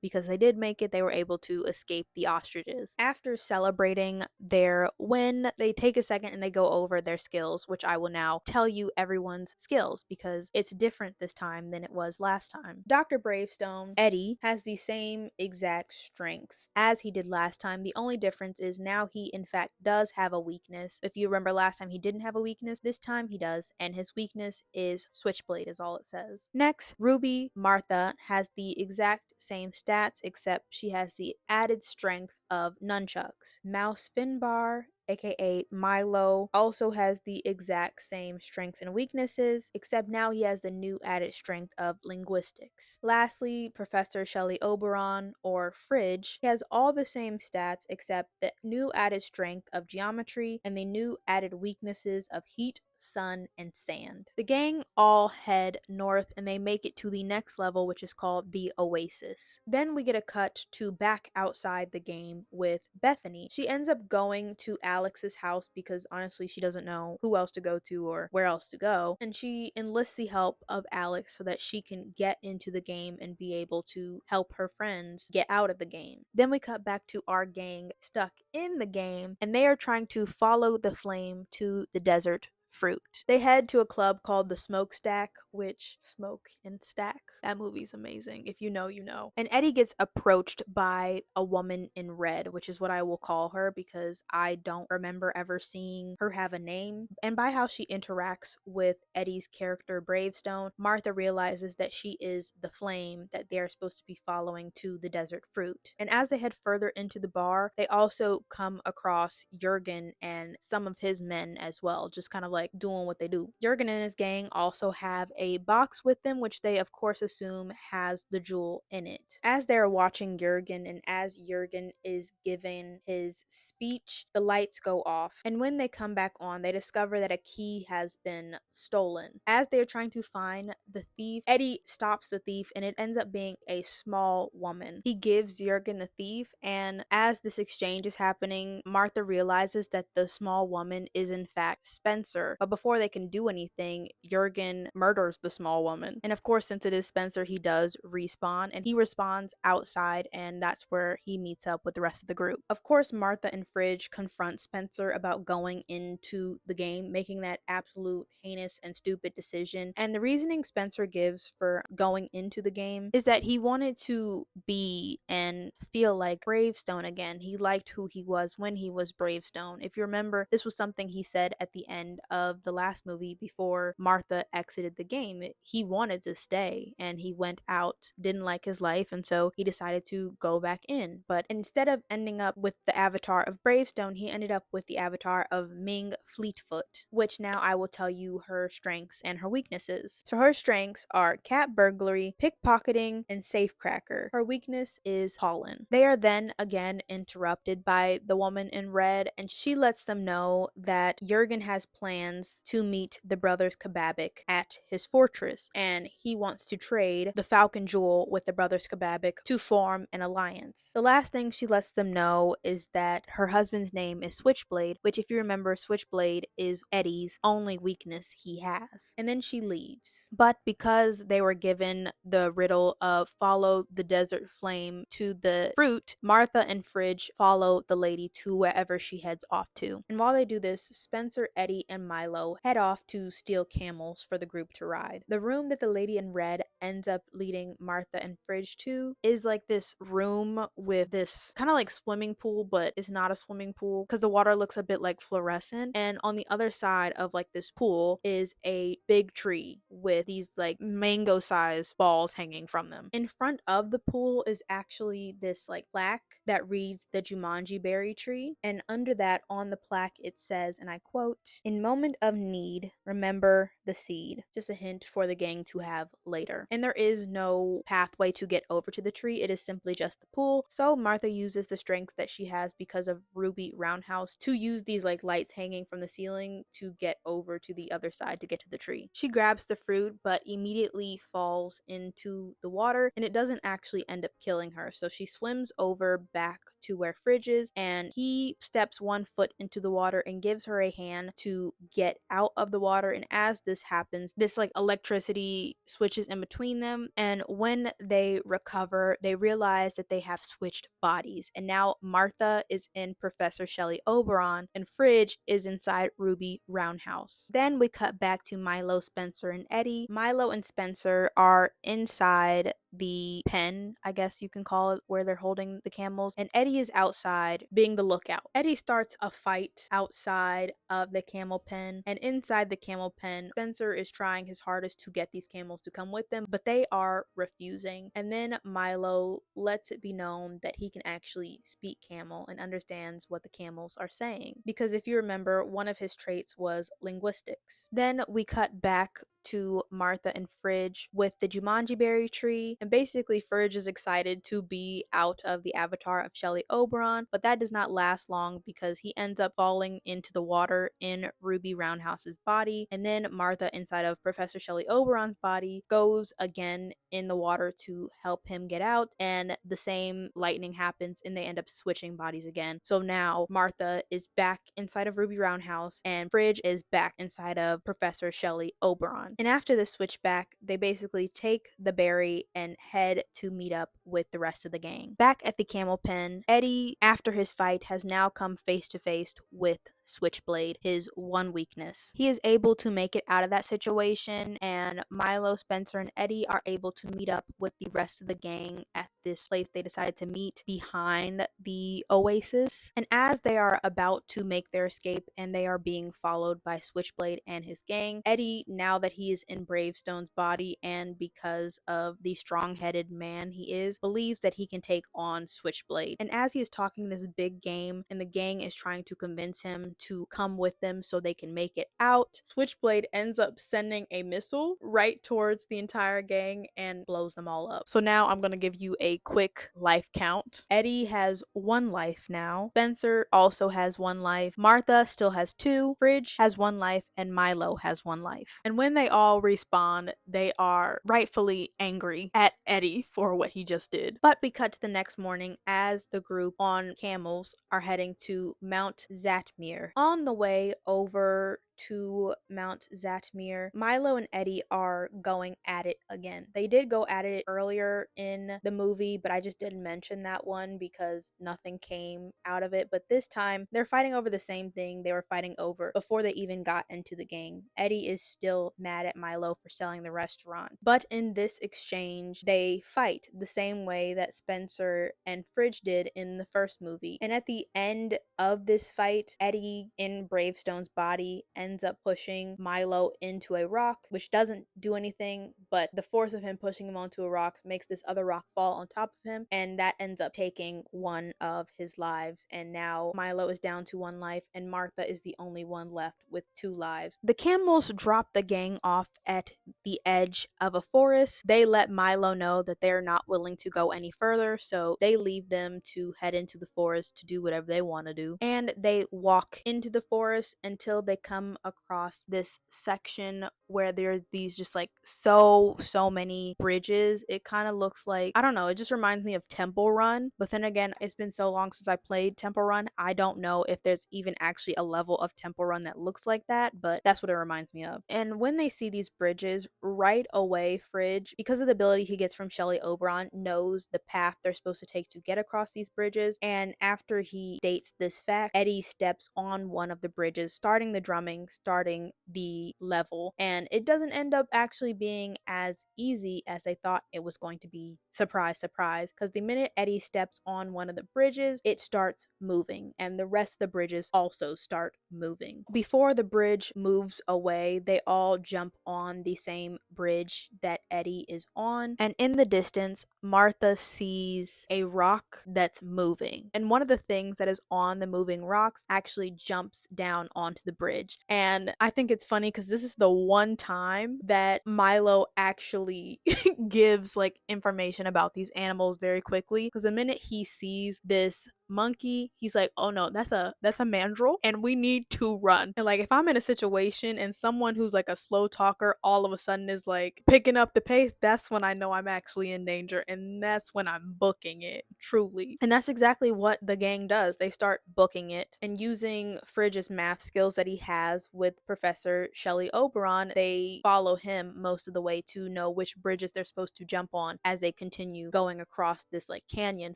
because they did make it, they were able to escape the ostriches. After celebrating their win, they take a second and they go over their skills, which I will now tell you everyone's skills because it's different this time than it was last time. Dr. Bravestone, Eddie, has the same exact strengths as he did last time. The only difference is now he in fact does have a weakness. If you remember last time he didn't have a weakness, this time he does, and his weakness is Switchblade is all it says. Next, Ruby Martha has the exact same stats except she has the added strength of nunchucks. Mouse Finbar, aka Milo, also has the exact same strengths and weaknesses, except now he has the new added strength of linguistics. Lastly, Professor Shelley Oberon, or Fridge, he has all the same stats except the new added strength of geometry and the new added weaknesses of heat, sun, and sand. The gang all head north and they make it to the next level, which is called the Oasis. Then we get a cut to back outside the game with Bethany. She ends up going to Alex's house because honestly she doesn't know who else to go to or where else to go, and she enlists the help of Alex so that she can get into the game and be able to help her friends get out of the game. Then we cut back to our gang stuck in the game and they are trying to follow the flame to the desert fruit. They head to a club called the Smokestack, which Smoke and Stack. That movie's amazing. If you know, you know. And Eddie gets approached by a woman in red, which is what I will call her because I don't remember ever seeing her have a name. And by how she interacts with Eddie's character Bravestone, Martha realizes that she is the flame that they are supposed to be following to the desert fruit. And as they head further into the bar, they also come across Jurgen and some of his men as well, just kind of like doing what they do. Jurgen and his gang also have a box with them, which they of course assume has the jewel in it. As they're watching Jurgen and as Jurgen is giving his speech, the lights go off. And when they come back on, they discover that a key has been stolen. As they're trying to find the thief, Eddie stops the thief and it ends up being a small woman. He gives Jurgen the thief, and as this exchange is happening, Martha realizes that the small woman is in fact Spencer. But before they can do anything, Jurgen murders the small woman. And of course, since it is Spencer, he does respawn, and he respawns outside, and that's where he meets up with the rest of the group. Of course, Martha and Fridge confront Spencer about going into the game, making that absolute heinous and stupid decision. And the reasoning Spencer gives for going into the game is that he wanted to be and feel like Bravestone again. He liked who he was when he was Bravestone. If you remember, this was something he said at the end of of the last movie before Martha exited the game. He wanted to stay and he went out, didn't like his life, and so he decided to go back in. But instead of ending up with the avatar of Bravestone, he ended up with the avatar of Ming Fleetfoot, which now I will tell you her strengths and her weaknesses. So her strengths are cat burglary, pickpocketing, and safecracker. Her weakness is pollen. They are then again interrupted by the woman in red, and she lets them know that Jurgen has plans to meet the brothers Kababik at his fortress, and he wants to trade the Falcon Jewel with the brothers Kababik to form an alliance. The last thing she lets them know is that her husband's name is Switchblade, which, if you remember, Switchblade is Eddie's only weakness he has. And then she leaves. But because they were given the riddle of follow the desert flame to the fruit, Martha and Fridge follow the lady to wherever she heads off to. And while they do this, Spencer, Eddie, and Milo head off to steal camels for the group to ride. The room that the lady in red ends up leading Martha and Fridge to is like this room with this kind of like swimming pool, but it's not a swimming pool because the water looks a bit like fluorescent. And on the other side of like this pool is a big tree with these like mango sized balls hanging from them. In front of the pool is actually this like plaque that reads the Jumanji berry tree. And under that on the plaque it says, and I quote, "In moment of need, remember the seed." Just a hint for the gang to have later. And there is no pathway to get over to the tree. It is simply just the pool. So Martha uses the strength that she has because of Ruby Roundhouse to use these like lights hanging from the ceiling to get over to the other side to get to the tree. She grabs the fruit but immediately falls into the water, and it doesn't actually end up killing her. So she swims over back to where Fridge is, and he steps one foot into the water and gives her a hand to get out of the water. And as this happens, this like electricity switches in between them, and when they recover, they realize that they have switched bodies, and now Martha is in Professor Shelley Oberon and Fridge is inside Ruby Roundhouse. Then we cut back to Milo, Spencer, and Eddie. Milo and Spencer are inside the pen, I guess you can call it, where they're holding the camels, and Eddie is outside being the lookout. Eddie starts a fight outside of the camel pen, and inside the camel pen, Spencer is trying his hardest to get these camels to come with them, but they are refusing. And then Milo lets it be known that he can actually speak camel and understands what the camels are saying, because if you remember, one of his traits was linguistics. Then we cut back to Martha and Fridge with the Jumanji berry tree, and basically Fridge is excited to be out of the avatar of Shelley Oberon, but that does not last long because he ends up falling into the water in Ruby Roundhouse's body, and then Martha inside of Professor Shelley Oberon's body goes again in the water to help him get out, and the same lightning happens and they end up switching bodies again. So now Martha is back inside of Ruby Roundhouse and Fridge is back inside of Professor Shelley Oberon. And after the switchback, they basically take the berry and head to meet up with the rest of the gang. Back at the camel pen, Eddie, after his fight, has now come face to face with Switchblade, his one weakness. He is able to make it out of that situation, and Milo, Spencer, and Eddie are able to meet up with the rest of the gang at this place they decided to meet behind the oasis. And as they are about to make their escape and they are being followed by Switchblade and his gang, Eddie, now that he is in Bravestone's body and because of the strong-headed man he is, believes that he can take on Switchblade. And as he is talking this big game and the gang is trying to convince him to come with them so they can make it out, Switchblade ends up sending a missile right towards the entire gang and blows them all up. So now I'm going to give you a quick life count. Eddie has 1 life now. Spencer also has 1 life. Martha still has 2. Fridge has 1 life, and Milo has 1 life. And when they all respawn, they are rightfully angry at Eddie for what he just did. But we cut to the next morning as the group on camels are heading to Mount Zatmir. On the way over to Mount Zatmir, Milo and Eddie are going at it again. They did go at it earlier in the movie, but I just didn't mention that one because nothing came out of it. But this time, they're fighting over the same thing they were fighting over before they even got into the game. Eddie is still mad at Milo for selling the restaurant. But in this exchange, they fight the same way that Spencer and Fridge did in the first movie. And at the end of this fight, Eddie in Bravestone's body ends ends up pushing Milo into a rock, which doesn't do anything, but the force of him pushing him onto a rock makes this other rock fall on top of him, and that ends up taking one of his lives. And now Milo is down to one life, and Martha is the only one left with two lives. The camels drop the gang off at the edge of a forest. They let Milo know that they're not willing to go any further, so they leave them to head into the forest to do whatever they want to do. And they walk into the forest until they come across this section where there's these just like so many bridges. It kind of looks like, I don't know, it just reminds me of Temple Run. But then again, it's been so long since I played Temple Run, I don't know if there's even actually a level of Temple Run that looks like that, but that's what it reminds me of. And when they see these bridges, right away, Fridge, because of the ability he gets from Shelly Oberon, knows the path they're supposed to take to get across these bridges. And after he states this fact, Eddie steps on one of the bridges, starting the drumming, starting the level. And it doesn't end up actually being as easy as they thought it was going to be. Surprise, surprise. Because the minute Eddie steps on one of the bridges, it starts moving, and the rest of the bridges also start moving. Before the bridge moves away, they all jump on the same bridge that Eddie is on. And in the distance, Martha sees a rock that's moving. And one of the things that is on the moving rocks actually jumps down onto the bridge. And I think it's funny because this is the one time that Milo actually gives like information about these animals very quickly. Because the minute he sees this monkey, he's like, oh no, that's a mandrill and we need to run. And like, if I'm in a situation and someone who's like a slow talker all of a sudden is like picking up the pace, that's when I know I'm actually in danger, and that's when I'm booking it, truly. And that's exactly what the gang does. They start booking it, and using Fridge's math skills that he has with Professor Shelly Oberon, they follow him most of the way to know which bridges they're supposed to jump on as they continue going across this like canyon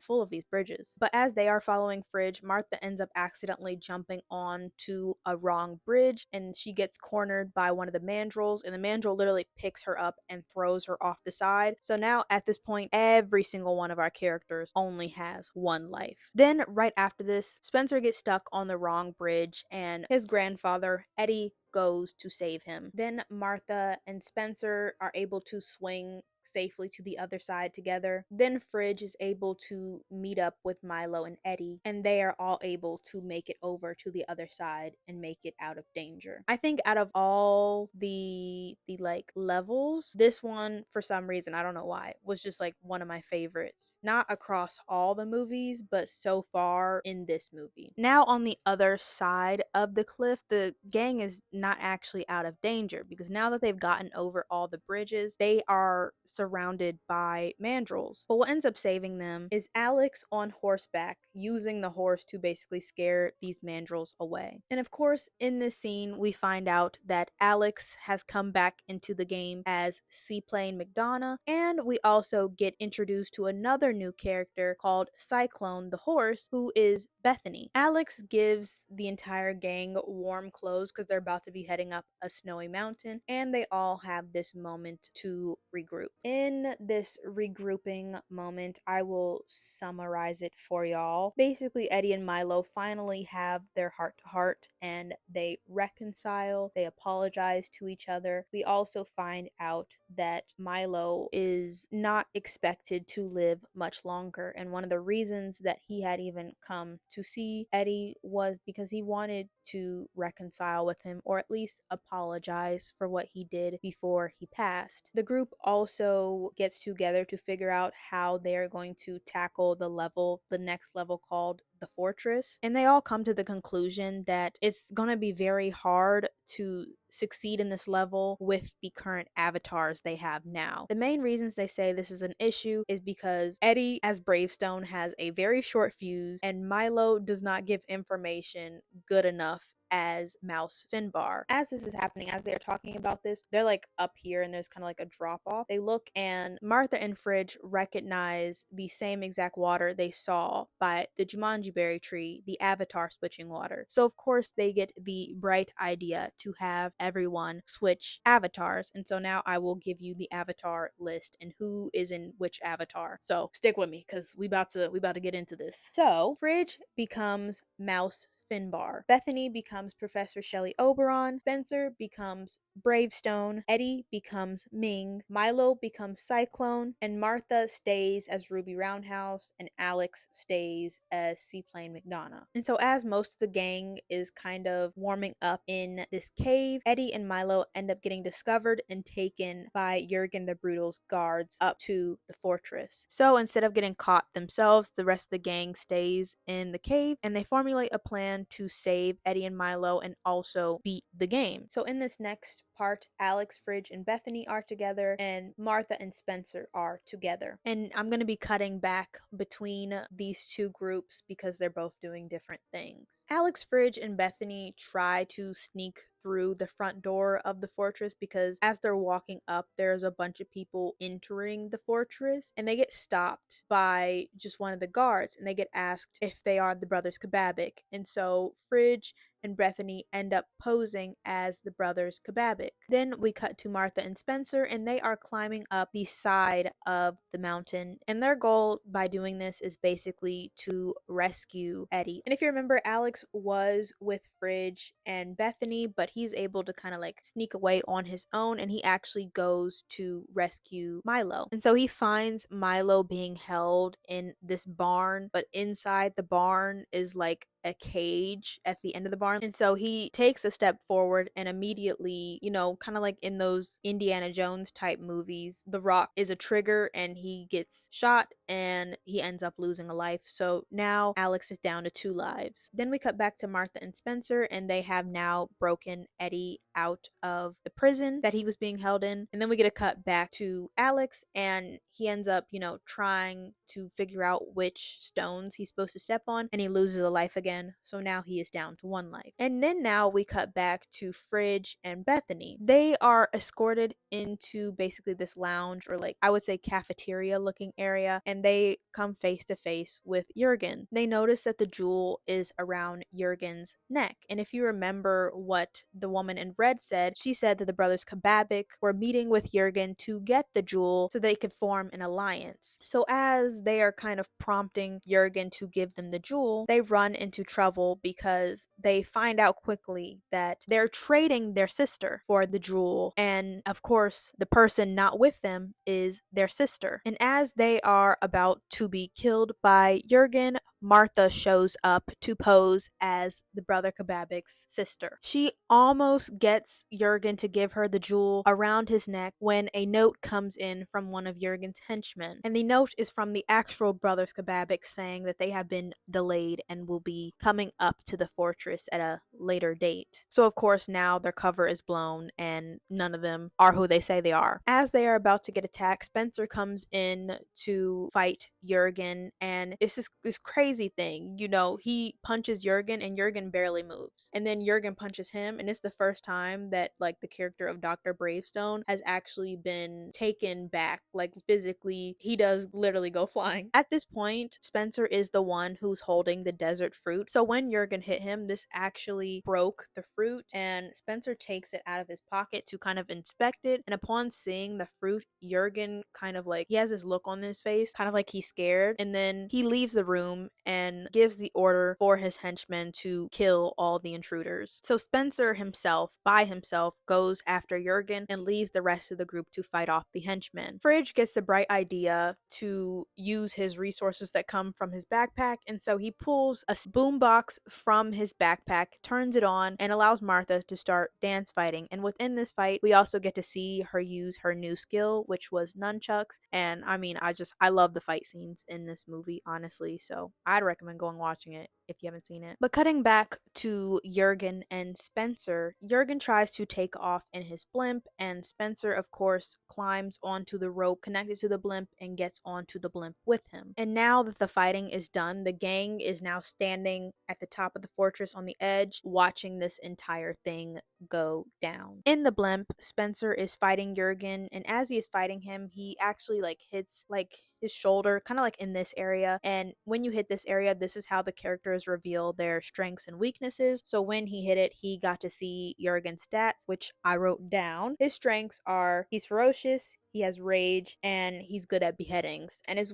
full of these bridges. But as they are following Fridge, Martha ends up accidentally jumping on to a wrong bridge, and she gets cornered by one of the mandrills, and the mandrill literally picks her up and throws her off the side. So now at this point, every single one of our characters only has one life. Then right after this, Spencer gets stuck on the wrong bridge, and his grandfather, Eddie, goes to save him. Then Martha and Spencer are able to swing safely to the other side together. Then Fridge is able to meet up with Milo and Eddie, and they are all able to make it over to the other side and make it out of danger. I think out of all the like levels, this one for some reason, I don't know why, was just like one of my favorites. Not across all the movies, but so far in this movie. Now on the other side of the cliff, the gang is not actually out of danger, because now that they've gotten over all the bridges, they are surrounded by mandrills. But what ends up saving them is Alex on horseback, using the horse to basically scare these mandrills away. And of course, in this scene, we find out that Alex has come back into the game as Seaplane McDonough, and we also get introduced to another new character called Cyclone the horse, who is Bethany. Alex gives the entire gang warm clothes because they're about to be heading up a snowy mountain, and they all have this moment to regroup. In this regrouping moment, I will summarize it for y'all. Basically, Eddie and Milo finally have their heart to heart, and they reconcile, they apologize to each other. We also find out that Milo is not expected to live much longer, and one of the reasons that he had even come to see Eddie was because he wanted to reconcile with him, or at least apologize for what he did before he passed. The group also gets together to figure out how they're going to tackle the next level called the fortress, and they all come to the conclusion that it's going to be very hard to succeed in this level with the current avatars they have now. The main reasons they say this is an issue is because Eddie as Bravestone has a very short fuse, and Milo does not give information good enough as Mouse Finbar. As this is happening, as they are talking about this, they're like up here and there's kind of like a drop off. They look, and Martha and Fridge recognize the same exact water they saw by the Jumanji berry tree, the avatar switching water. So of course they get the bright idea to have everyone switch avatars. And so now I will give you the avatar list and who is in which avatar. So stick with me because we about to get into this. So Fridge becomes Mouse Finbar. Bethany becomes Professor Shelley Oberon. Spencer becomes Bravestone. Eddie becomes Ming. Milo becomes Cyclone. And Martha stays as Ruby Roundhouse. And Alex stays as Seaplane McDonough. And so, as most of the gang is kind of warming up in this cave, Eddie and Milo end up getting discovered and taken by Jurgen the Brutal's guards up to the fortress. So, instead of getting caught themselves, the rest of the gang stays in the cave and they formulate a plan to save Eddie and Milo and also beat the game. So, in this next part, Alex, Fridge, and Bethany are together, and Martha and Spencer are together. And I'm going to be cutting back between these two groups because they're both doing different things. Alex, Fridge, and Bethany try to sneak through the front door of the fortress because as they're walking up, there's a bunch of people entering the fortress and they get stopped by just one of the guards and they get asked if they are the brothers Kababik. And so Fridge and Bethany end up posing as the brothers Kababik. Then we cut to Martha and Spencer, and they are climbing up the side of the mountain. And their goal by doing this is basically to rescue Eddie. And if you remember, Alex was with Fridge and Bethany, but he's able to kind of like sneak away on his own, and he actually goes to rescue Milo. And so he finds Milo being held in this barn, but inside the barn is like a cage at the end of the barn. And so he takes a step forward and immediately, kind of like in those Indiana Jones type movies, the rock is a trigger and he gets shot and he ends up losing a life. So now Alex is down to 2 lives. Then we cut back to Martha and Spencer and they have now broken Eddie out of the prison that he was being held in. And then we get a cut back to Alex and he ends up, trying to figure out which stones he's supposed to step on and he loses a life again. So now he is down to 1 life. And then now we cut back to Fridge and Bethany. They are escorted into basically this lounge or like I would say cafeteria looking area and they come face to face with Jurgen. They notice that the jewel is around Jurgen's neck. And if you remember what the woman in red said, she said that the brothers Kababik were meeting with Jurgen to get the jewel so they could form an alliance. So as they are kind of prompting Jurgen to give them the jewel, they run into trouble because they find out quickly that they're trading their sister for the jewel. And of course, the person not with them is their sister. And as they are about to be killed by Jurgen, Martha shows up to pose as the brother Kababik's sister. She almost gets Jurgen to give her the jewel around his neck when a note comes in from one of Jurgen's henchmen. And the note is from the actual brothers Kababik saying that they have been delayed and will be coming up to the fortress at a later date. So of course now their cover is blown and none of them are who they say they are. As they are about to get attacked, Spencer comes in to fight Jurgen and it's just this crazy thing. He punches Jurgen and Jurgen barely moves. And then Jurgen punches him and it's the first time that like the character of Dr. Bravestone has actually been taken back. Like physically, he does literally go flying. At this point, Spencer is the one who's holding the desert fruit. So when Jurgen hit him, this actually broke the fruit and Spencer takes it out of his pocket to kind of inspect it. And upon seeing the fruit, Jurgen kind of like, he has this look on his face, kind of like he's scared. And then he leaves the room and gives the order for his henchmen to kill all the intruders. So Spencer himself, by himself, goes after Jurgen and leaves the rest of the group to fight off the henchmen. Fridge gets the bright idea to use his resources that come from his backpack, and so he pulls a boombox from his backpack, turns it on, and allows Martha to start dance fighting. And within this fight, we also get to see her use her new skill, which was nunchucks. And I mean, I love the fight scenes in this movie, honestly. So I'd recommend going watching it if you haven't seen it. But cutting back to Jurgen and Spencer, Jurgen tries to take off in his blimp, and Spencer, of course, climbs onto the rope connected to the blimp and gets onto the blimp with him. And now that the fighting is done, the gang is now standing at the top of the fortress on the edge, watching this entire thing go down. In the blimp, Spencer is fighting Jurgen, and as he is fighting him, he actually like hits like his shoulder, kind of like in this area. And when you hit this area, this is how the characters reveal their strengths and weaknesses. So when he hit it, he got to see Jurgen's stats, which I wrote down. His strengths are he's ferocious, he has rage, and he's good at beheadings. And his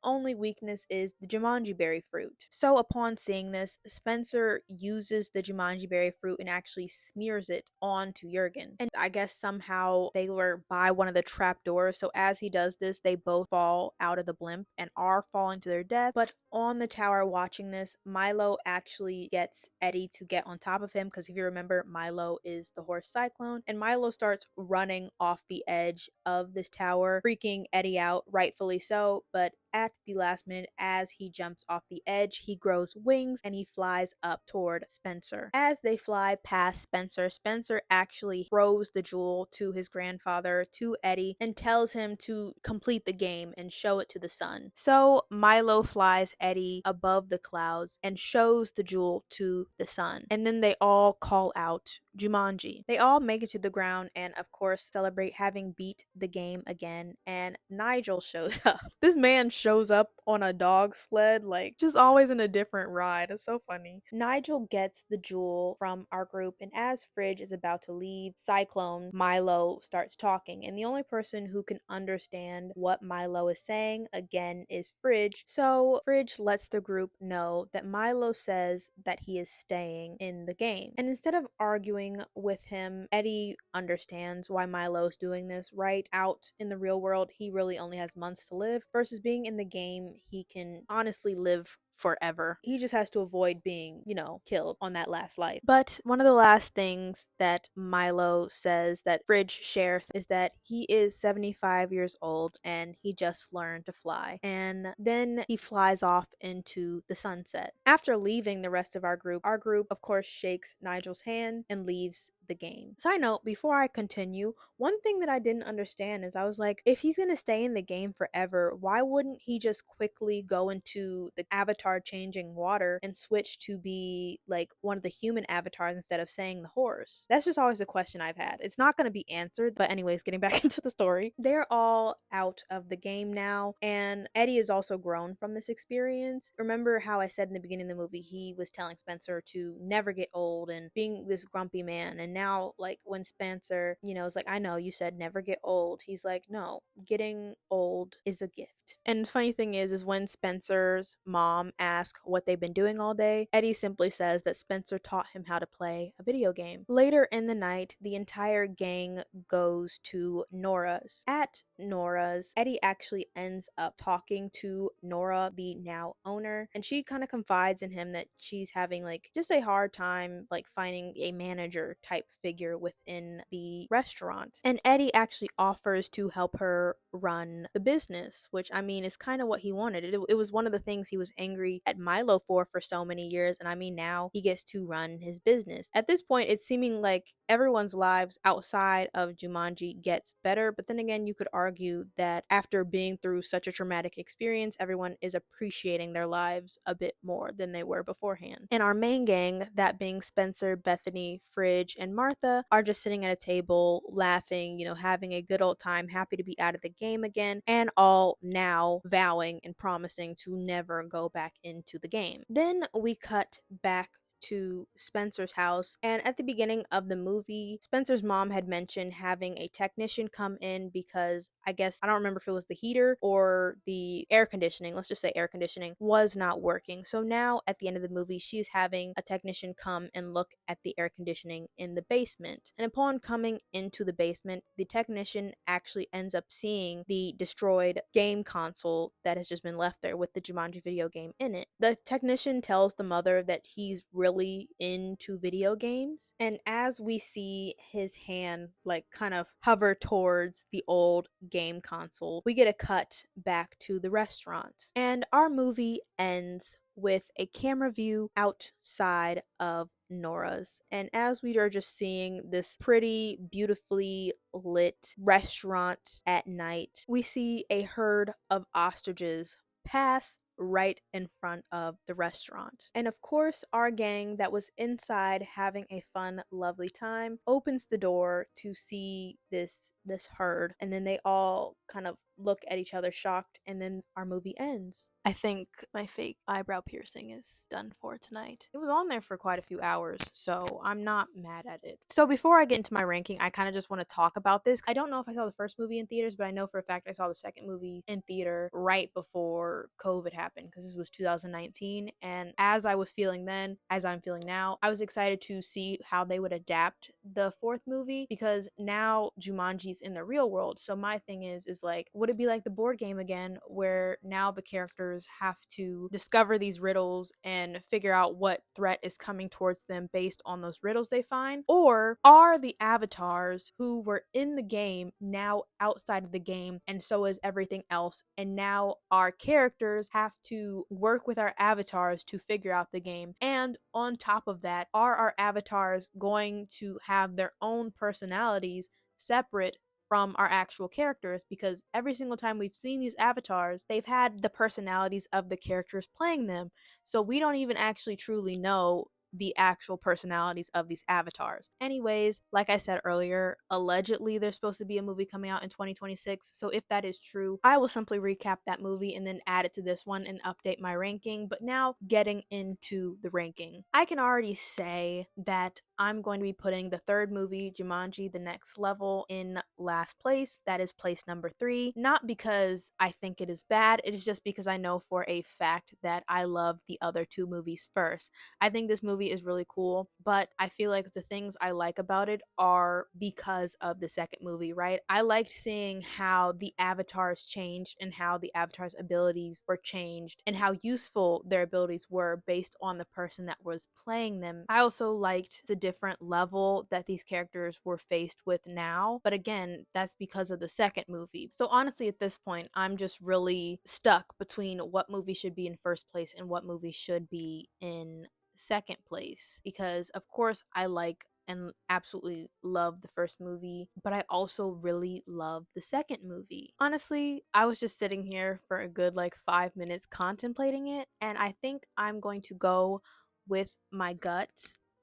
only weakness is the Jumanji berry fruit. So upon seeing this, Spencer uses the Jumanji berry fruit and actually smears it onto Jurgen. And I guess somehow they were by one of the trap doors, so as he does this, they both fall out of the blimp and are falling to their death. But on the tower watching this, Milo actually gets Eddie to get on top of him, because if you remember, Milo is the horse Cyclone, and Milo starts running off the edge of this tower, freaking Eddie out, rightfully so. But at the last minute, as he jumps off the edge, he grows wings and he flies up toward Spencer. As they fly past Spencer, Spencer actually throws the jewel to his grandfather, to Eddie, and tells him to complete the game and show it to the sun. So Milo flies Eddie above the clouds and shows the jewel to the sun. And then they all call out Jumanji. They all make it to the ground and, of course, celebrate having beat the game again. And Nigel shows up. This man shows up on a dog sled, like, just always in a different ride. It's so funny. Nigel gets the jewel from our group, and as Fridge is about to leave, Cyclone, Milo starts talking. And the only person who can understand what Milo is saying, again, is Fridge. So Fridge lets the group know that Milo says that he is staying in the game. And instead of arguing with him, Eddie understands why Milo's doing this. Right out in the real world, he really only has months to live, versus being in the game, he can honestly live forever. He just has to avoid being, killed on that last life. But one of the last things that Milo says that Fridge shares is that he is 75 years old and he just learned to fly. And then he flies off into the sunset. After leaving the rest of our group, of course shakes Nigel's hand and leaves the game. Side note, before I continue, one thing that I didn't understand is I was like, if he's gonna stay in the game forever, why wouldn't he just quickly go into the avatar changing water and switch to be like one of the human avatars instead of saying the horse? That's just always a question I've had. It's not gonna be answered, but anyways, getting back into the story. They're all out of the game now, and Eddie is also grown from this experience. Remember how I said in the beginning of the movie he was telling Spencer to never get old and being this grumpy man, and now, like, when Spencer, is like, I know you said never get old, he's like, no, getting old is a gift. And the funny thing is when Spencer's mom asks what they've been doing all day, Eddie simply says that Spencer taught him how to play a video game. Later in the night, the entire gang goes to Nora's. At Nora's, Eddie actually ends up talking to Nora, the now owner, and she kind of confides in him that she's having, like, just a hard time, like, finding a manager type figure within the restaurant. And Eddie actually offers to help her run the business, which, I mean, is kind of what he wanted. It was one of the things he was angry at Milo for so many years, and I mean, now he gets to run his business. At this point, it's seeming like everyone's lives outside of Jumanji gets better, but then again, you could argue that after being through such a traumatic experience, everyone is appreciating their lives a bit more than they were beforehand. And our main gang, that being Spencer, Bethany, Fridge, and Martha, are just sitting at a table laughing, having a good old time, happy to be out of the game again, and all now vowing and promising to never go back into the game. Then we cut back to Spencer's house, and at the beginning of the movie, Spencer's mom had mentioned having a technician come in because, I guess, I don't remember if it was the heater or the air conditioning, let's just say air conditioning, was not working. So now at the end of the movie, she's having a technician come and look at the air conditioning in the basement. And upon coming into the basement, the technician actually ends up seeing the destroyed game console that has just been left there with the Jumanji video game in it. The technician tells the mother that he's really into video games, and as we see his hand, like, kind of hover towards the old game console, we get a cut back to the restaurant, and our movie ends with a camera view outside of Nora's. And as we are just seeing this pretty beautifully lit restaurant at night, we see a herd of ostriches pass right in front of the restaurant. And of course, our gang that was inside having a fun, lovely time opens the door to see this herd, and then they all kind of look at each other shocked, and then our movie ends. I think my fake eyebrow piercing is done for tonight. It was on there for quite a few hours, so I'm not mad at it. So before I get into my ranking, I kind of just want to talk about this. I don't know if I saw the first movie in theaters, but I know for a fact I saw the second movie in theater right before COVID happened, because this was 2019. And as I was feeling then, as I'm feeling now, I was excited to see how they would adapt the fourth movie, because now Jumanji's in the real world. So my thing is like, would it be like the board game again, where now the characters have to discover these riddles and figure out what threat is coming towards them based on those riddles they find? Or are the avatars who were in the game now outside of the game, and so is everything else, and now our characters have to work with our avatars to figure out the game? And on top of that, are our avatars going to have their own personalities separate from our actual characters? Because every single time we've seen these avatars, they've had the personalities of the characters playing them. So we don't even actually truly know the actual personalities of these avatars. Anyways, like I said earlier, allegedly there's supposed to be a movie coming out in 2026. So if that is true, I will simply recap that movie and then add it to this one and update my ranking. But now getting into the ranking, I can already say that I'm going to be putting the third movie, Jumanji: The Next Level, in last place. That is place number 3. Not because I think it is bad, it is just because I know for a fact that I love the other 2 movies first. I think this movie is really cool, but I feel like the things I like about it are because of the second movie, right? I liked seeing how the avatars changed and how the avatars' abilities were changed and how useful their abilities were based on the person that was playing them. I also liked the different level that these characters were faced with now, but again, that's because of the second movie. So honestly, at this point, I'm just really stuck between what movie should be in first place and what movie should be in second place, because of course I like and absolutely love the first movie, but I also really love the second movie. Honestly, I was just sitting here for a good like 5 minutes contemplating it, and I think I'm going to go with my gut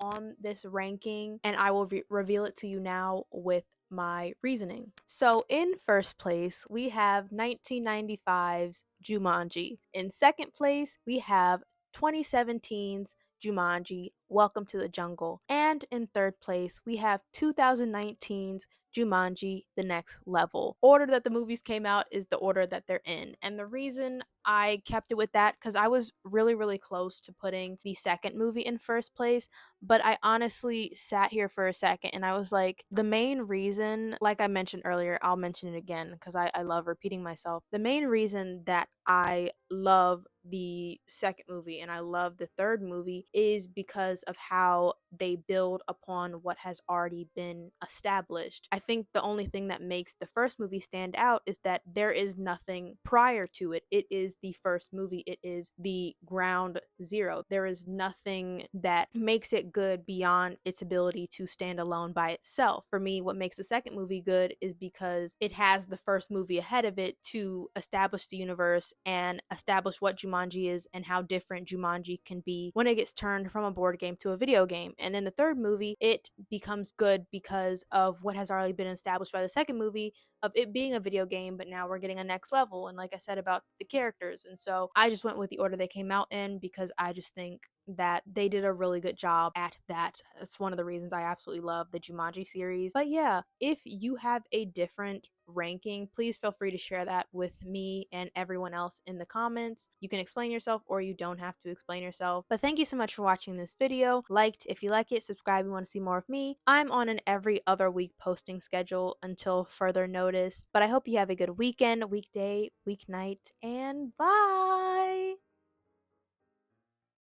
on this ranking, and I will reveal it to you now with my reasoning. So, in first place, we have 1995's Jumanji. In second place, we have 2017's Jumanji: Welcome to the Jungle. And in third place, we have 2019's Jumanji: The Next Level. Order that the movies came out is the order that they're in. And the reason I kept it with that, because I was really, really close to putting the second movie in first place, but I honestly sat here for a second and I was like, the main reason, like I mentioned earlier, I'll mention it again because I love repeating myself. The main reason that I love the second movie and I love the third movie is because of how they build upon what has already been established. I think the only thing that makes the first movie stand out is that there is nothing prior to it. It is the first movie, it is the ground zero. There is nothing that makes it good beyond its ability to stand alone by itself. For me, what makes the second movie good is because it has the first movie ahead of it to establish the universe and establish what Jumanji is and how different Jumanji can be when it gets turned from a board game to a video game. And in the third movie, it becomes good because of what has already been established by the second movie of it being a video game, but now we're getting a next level. And like I said about the characters. And so I just went with the order they came out in because I just think that they did a really good job at that. That's one of the reasons I absolutely love the Jumanji series. But yeah, if you have a different ranking, please feel free to share that with me and everyone else in the comments. You can explain yourself or you don't have to explain yourself. But thank you so much for watching this video. Liked if you like it, subscribe if you want to see more of me. I'm on an every other week posting schedule until further notice. But I hope you have a good weekend, weekday, weeknight, and bye!